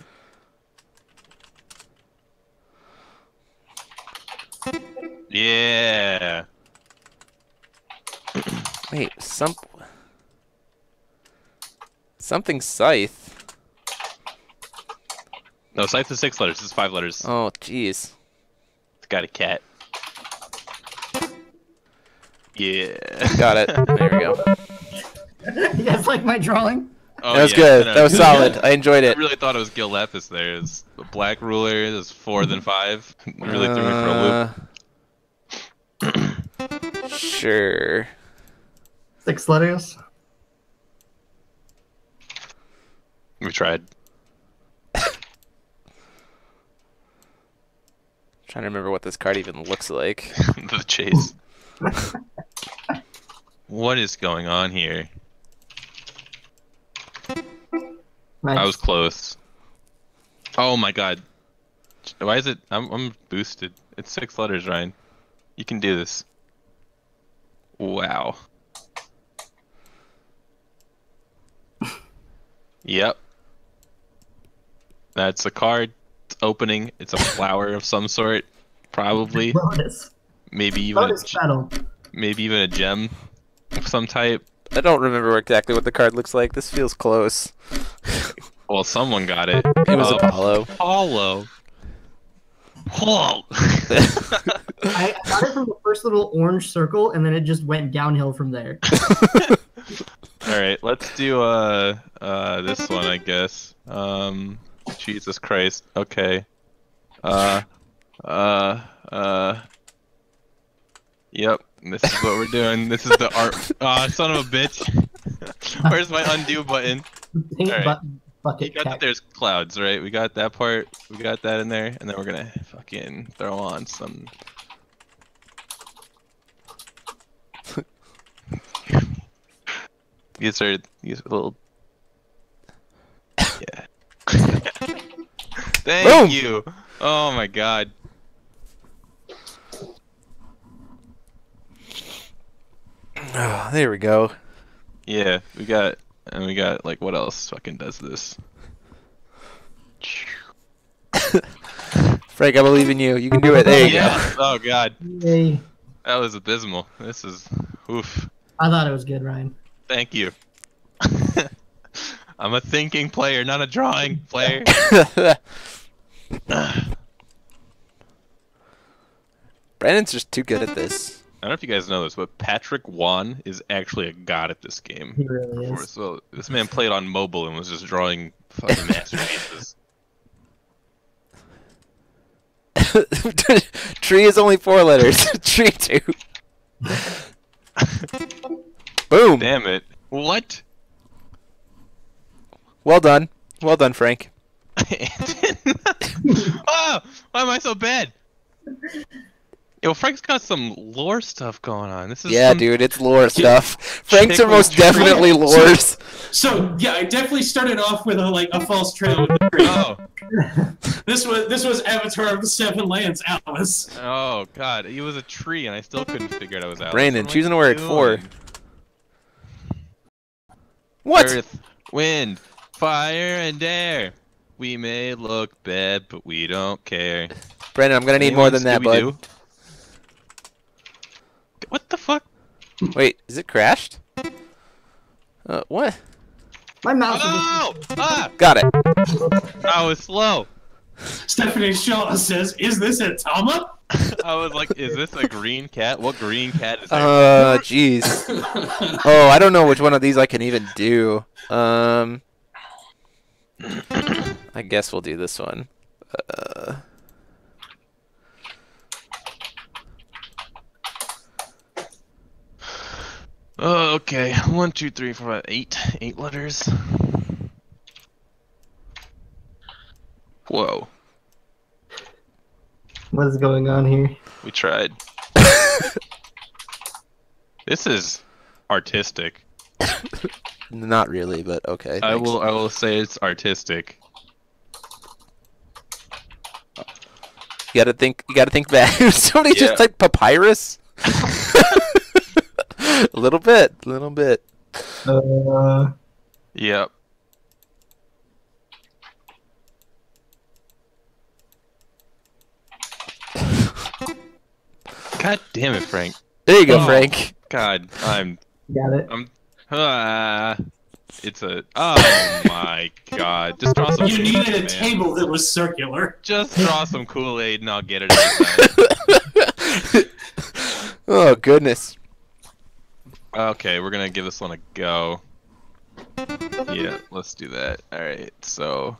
Yeah. Wait, something scythe. No, Scythe is 6 letters. It's 5 letters. Oh, jeez. It's got a cat. Yeah. Got it. There we go. You guys like my drawing? Oh, That was yeah, good. no, That was really solid. good. I enjoyed I it. really thought it was Gil Lapis there. It's a black ruler. There's 4 than 5. It really threw me for a loop. Sure. 6 letters. We tried. Trying to remember what this card even looks like. The chase. What is going on here? Nice. I was close. Oh my god. Why is it? I'm boosted. It's 6 letters, Ryan. You can do this. Wow. Yep. That's a card. It's opening. It's a flower of some sort. Probably. Lotus. Maybe even Lotus petal. maybe even a gem of some type. I don't remember exactly what the card looks like. This feels close. Well, someone got it. It was Apollo. Apollo. Whoa. I got it from the first little orange circle, and then it just went downhill from there. All right, let's do this one, I guess. Jesus Christ. Okay. Yep. This is what we're doing. This is the art. Son of a bitch. Where's my undo button? Pink Alright. You bucket got that cat. there's clouds, right? We got that part. We got that in there, and then we're gonna fucking throw on some. These are little. Yeah. Thank Boom! you. Oh my god. Oh, there we go. Yeah, we got like what else fucking does this? Frank, I believe in you. You can do it. There you Yeah. go. Oh god, Yay. that was abysmal. This is oof. I thought it was good, Ryan. Thank you. I'm a thinking player, not a drawing player. Brandon's just too good at this. I don't know if you guys know this, but Patrick Wan is actually a god at this game. He really is. So this man played on mobile and was just drawing fucking masterpieces. Tree is only 4 letters. Tree 2. Boom. Damn it. What? Well done. Well done, Frank. Oh, why am I so bad? Yo, Frank's got some lore stuff going on. This is Dude, it's lore stuff. Frank's chick are most with definitely lores. So yeah, I definitely started off with a false trail with the tree. Oh. This was Avatar of the Seven Lands, Alice. Oh god, he was a tree and I still couldn't figure it out. It was Alice. Brandon, What am I choosing a word 4. doing? What? Earth, wind, fire, and air. We may look bad, but we don't care. Brandon, I'm gonna need more than that, bud. Scooby-Doo? What the fuck? Wait, is it crashed? What? My mouse Oh! Ah! Got it. I was slow. Stephanie Shaw says, "Is this a Tama?" I was like, is this a green cat? What green cat is that? Jeez. Oh, I don't know which one of these I can even do. I guess we'll do this one. Oh, okay. 1, 2, 3, 4, 5, 8. 8 letters. Whoa. What is going on here? We tried. This is artistic. Not really, but okay. I thanks. will say it's artistic. You gotta think back. Somebody Yeah. just typed papyrus? A little bit. Yep. God damn it, Frank. There you go, Oh. Frank. God, Got it. it's a, oh my god. Just draw some You Kool-Aid, needed a man. table that was circular. Just draw some Kool-Aid and I'll get it every time. Oh, goodness. Okay, we're gonna give this one a go. Yeah, let's do that. Alright, so...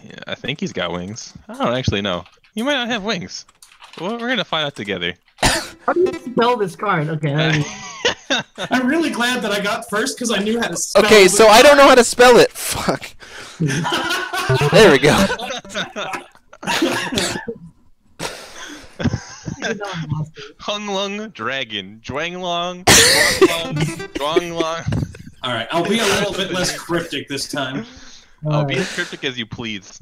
Yeah, I think he's got wings. I don't actually know. He might not have wings. Well, we're gonna find out together. How do you spell this card? Okay. I'm really glad that I got first because I knew how to spell Okay, it. so I don't know how to spell it. Fuck. There we go. Hung Lung Dragon. Dwanglong. Dwanglong. Alright, I'll be a little bit less cryptic this time. I'll be as cryptic as you please.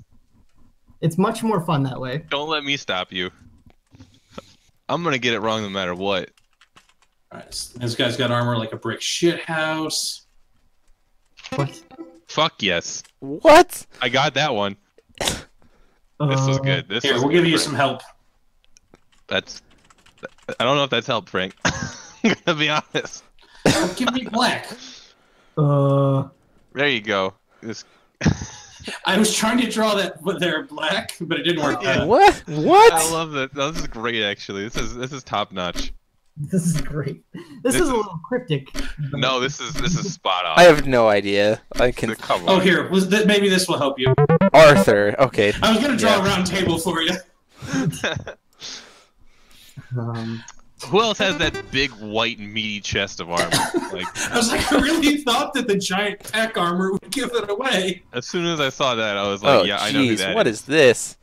It's much more fun that way. Don't let me stop you. I'm gonna get it wrong no matter what. Alright, this guy's got armor like a brick shithouse. What? Fuck yes. What? I got that one. This was good. This Here, was we'll good, give you Frank. some help. That's... I don't know if that's helped, Frank. I'm gonna be honest. Oh, give me black. There you go. This... I was trying to draw that with their black, but it didn't work. Yeah. What? What? I love that. No, this is great, actually. This is top notch. This is great. This is a little cryptic. No, this is spot on. I have no idea. I can. Come Oh, on. here. Maybe this will help you. Arthur. Okay. I was gonna draw Yeah. a round table for you. Who else has that big white meaty chest of armor? Like, I was like, I really thought that the giant pack armor would give it away. as soon as I saw that, I was like, Oh, yeah, I know who jeez. that What is this?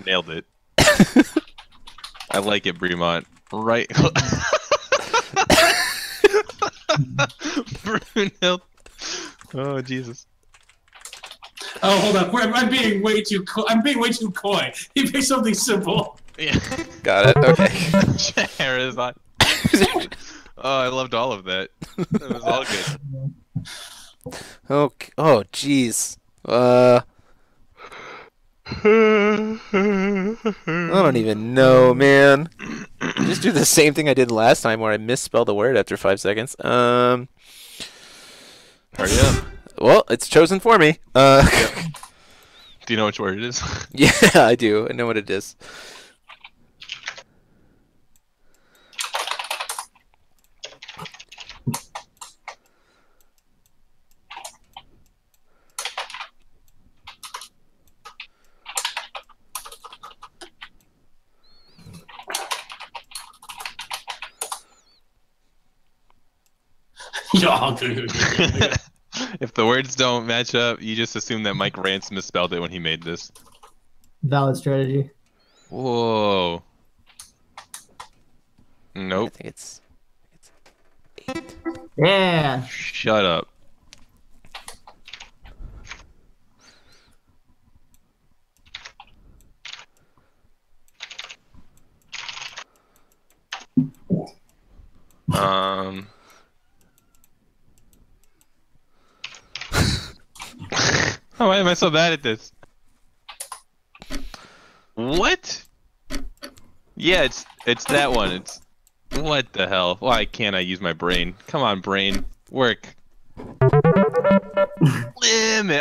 Nailed it. I like it, Bremont. Right. Brunel. Oh Jesus. Oh, hold up. I'm being way too. I'm being way too coy. You pick something simple. Yeah. Got it. Okay. Charizard. Oh, I loved all of that. It was all good. Okay. Oh, jeez. I don't even know, man. Just do the same thing I did last time where I misspelled a word after 5 seconds. Hurry up. Well, it's chosen for me. Yep. Do you know which word it is? Yeah, I do. I know what it is. If the words don't match up, you just assume that Mike Rance misspelled it when he made this. Valid strategy. Whoa. I Nope. think it's 8. Yeah. Shut up. Why am I so bad at this? What? Yeah, it's that one. It's what the hell? Why can't I use my brain? Come on, brain, work. Limit.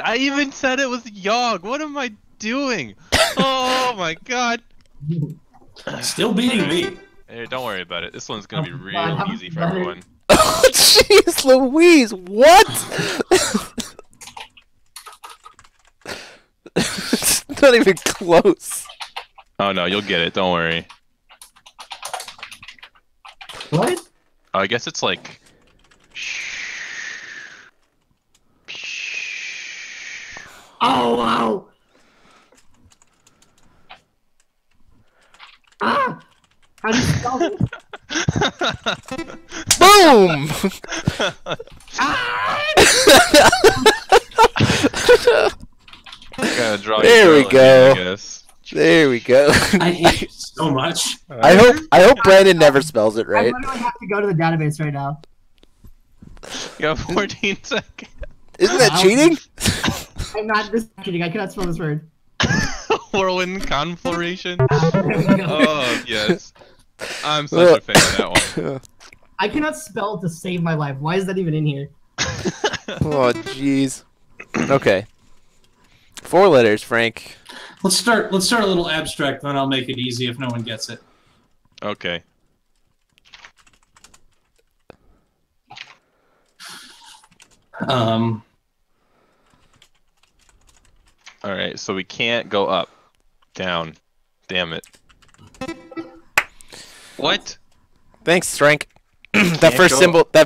I even said it was Yogg. What am I doing? Oh my god. Still beating me. Hey, don't worry about it. This one's gonna be real easy for everyone. Oh, jeez, Louise, what? It's not even close. Oh no, you'll get it. Don't worry. What? Oh, I guess it's like. Oh wow! Ah! How do you spell it? Boom! Gotta draw There we your go. I guess. There we go. I hate you so much. I hope Brandon never spells it I right. literally have to go to the database right now. You have 14 seconds. Isn't that cheating? I'm not this kidding. I cannot spell this word. Whirlwind conflagration. There we go. Oh yes. I'm such a fan of that one. I cannot spell to save my life. Why is that even in here? Oh, jeez. Okay. 4 letters, Frank. Let's start a little abstract, then I'll make it easy if no one gets it. Okay. All right, so we can't go up, down. Damn it. What? Thanks, Frank. That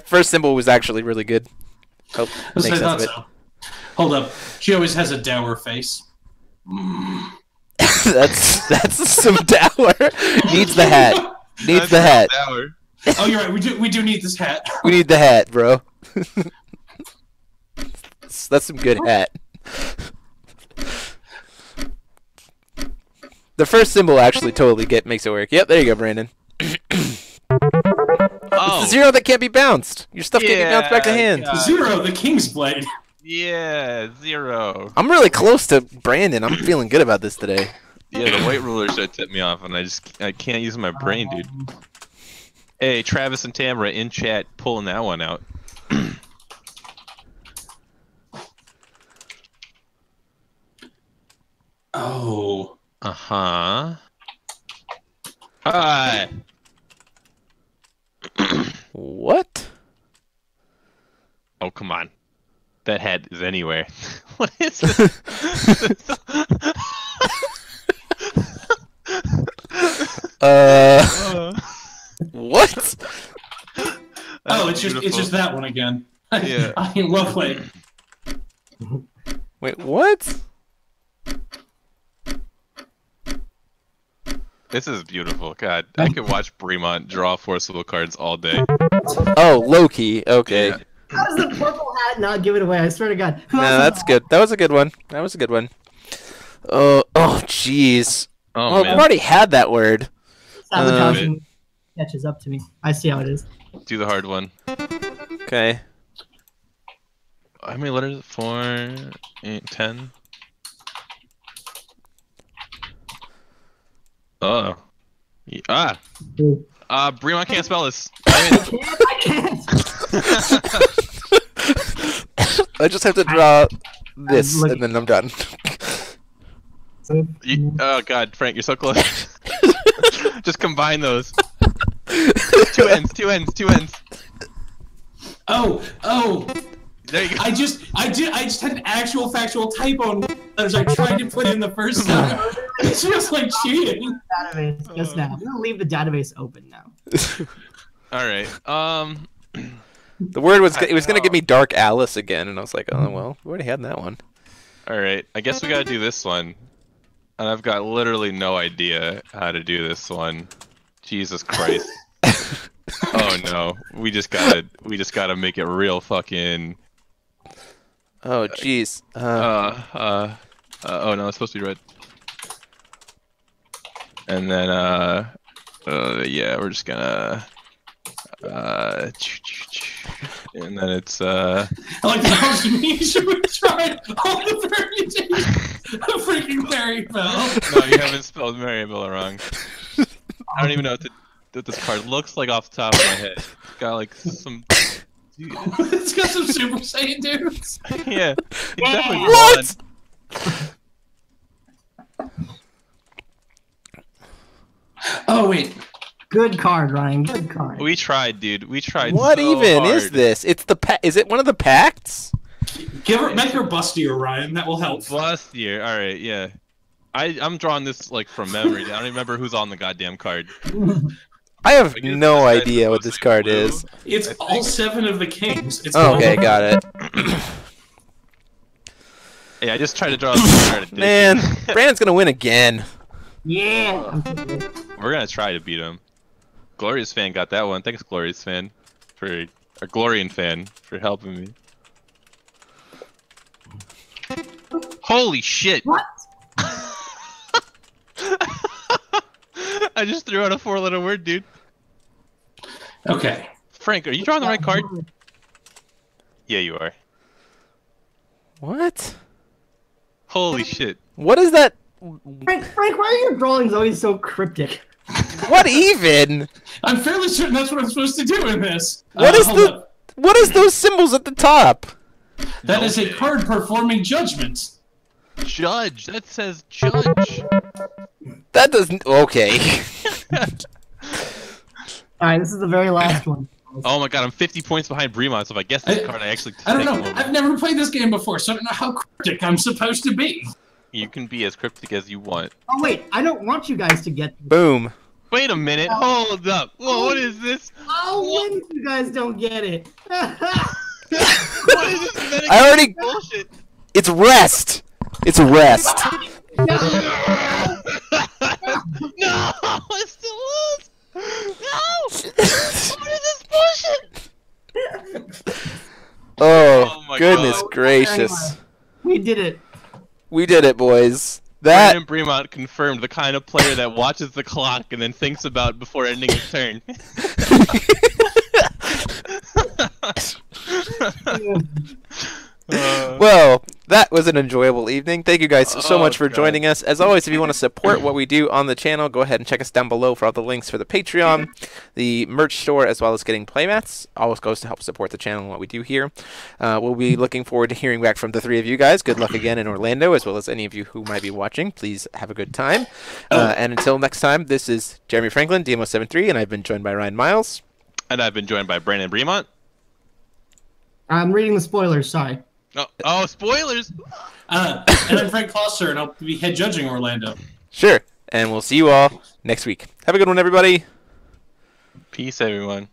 first symbol was actually really good. Oh, I makes sense thought of it. so. Hold up. She always has a dour face. That's some dour. Needs the hat. Needs the hat. Oh, you're right. We do need this hat. We need the hat, bro. That's some good hat. The first symbol actually totally makes it work. Yep, there you go, Brandon. Oh. It's the 0 that can't be bounced. Your stuff can't be bounced back to hand. 0, the King's Blade. Yeah, 0. I'm really close to Brandon. I'm feeling good about this today. Yeah, the white ruler should tip me off, and I can't use my brain, dude. Hey, Travis and Tamara in chat pulling that one out. Oh. Uh-huh. What? Oh, come on. That hat is anywhere. What is this? What? Oh, it's just that one again. Yeah. I love it. Wait, what? This is beautiful. God, I could watch Bremont draw forcible cards all day. Oh, Loki. Okay. Yeah. How does the purple hat not give it away? I swear to God. No, that's good. That was a good one. That was a good one. Oh, jeez. Oh, I've man. already had that word. Sabotaging catches up to me. I see how it is. Do the hard one. Okay. How many letters? 4, 8, 10. Oh. Bremont can't spell this. I can't. I just have to draw this, and then I'm done. Oh god, Frank, you're so close. Just combine those. Two ends. Oh. There you go. I just had an actual factual typo on letters I tried to put in the first time. It's just like cheating. Database just now. I'm gonna leave the database open now. All right. The word was it was gonna give me Dark Alice again, and I was like, oh well, we already had that one. All right. I guess we gotta do this one, and I've got literally no idea how to do this one. Jesus Christ. Oh no, we just gotta make it real fucking. Oh jeez. Oh no, it's supposed to be red. And then yeah, we're just gonna and then it's I like the house me should we tried all the permutations of freaking Maryville. No, you haven't spelled Maryville wrong. I don't even know what this card looks like off the top of my head. It's got like some. It's got some Super Saiyan dudes. Yeah, it's definitely What? Oh wait. Good card, Ryan. Good card. We tried, dude. We tried. What so even hard. is this? It's the is it one of the pacts? Make her bustier, Ryan. That will help. Bustier. All right, yeah. I'm drawing this like from memory. I don't even remember who's on the goddamn card. I have I guess no this guy's idea what this mostly card blue. is. It's all 7 of the kings. It's Oh, okay, all- got it. Yeah, I just tried to draw this card. Man, Brandon's gonna win again. Yeah. We're gonna try to beat him. Glorious fan got that one. Thanks, Glorious fan, for a Glorian fan for helping me. Holy shit! What? I just threw out a 4-letter word, dude. Okay. Frank, are you drawing the right card? Yeah, you are. What? Holy shit. What is that? Frank, why are your drawings always so cryptic? What even? I'm fairly certain that's what I'm supposed to do in this. What is hold the? up. What is those symbols at the top? That is a card performing judgment. Judge. That says judge. That doesn't. Okay. Alright, this is the very last one. Oh my god, I'm 50 points behind Bremont, so if I guess this card, I actually I don't take know. him over. I've never played this game before, so I don't know how cryptic I'm supposed to be. You can be as cryptic as you want. Oh wait, I don't want you guys to get this. Boom. Wait a minute, hold up. Whoa, what is this? I'll win if you guys don't get it. What is this metagame I already. bullshit? It's rest. It's rest. No, I still lose. No, what is this bullshit? Oh, Oh my goodness God. gracious. We did it. We did it, boys. That. Brandan Bremont confirmed the kind of player that watches the clock and then thinks about before ending his turn. Well, that was an enjoyable evening. Thank you guys so Oh, much for God. joining us. As always, if you want to support what we do on the channel, go ahead and check us down below for all the links for the Patreon, the merch store, as well as getting playmats. Always goes to help support the channel and what we do here. We'll be looking forward to hearing back from the 3 of you guys. Good luck again in Orlando, as well as any of you who might be watching. Please have a good time. And until next time, this is Jeremy Franklin, DMO73, and I've been joined by Ryan Miles. And I've been joined by Brandan Bremont. I'm reading the spoilers, sorry. Oh, spoilers! And I'm Frank Klosser, and I'll be head judging Orlando. Sure. And we'll see you all next week. Have a good one, everybody. Peace, everyone.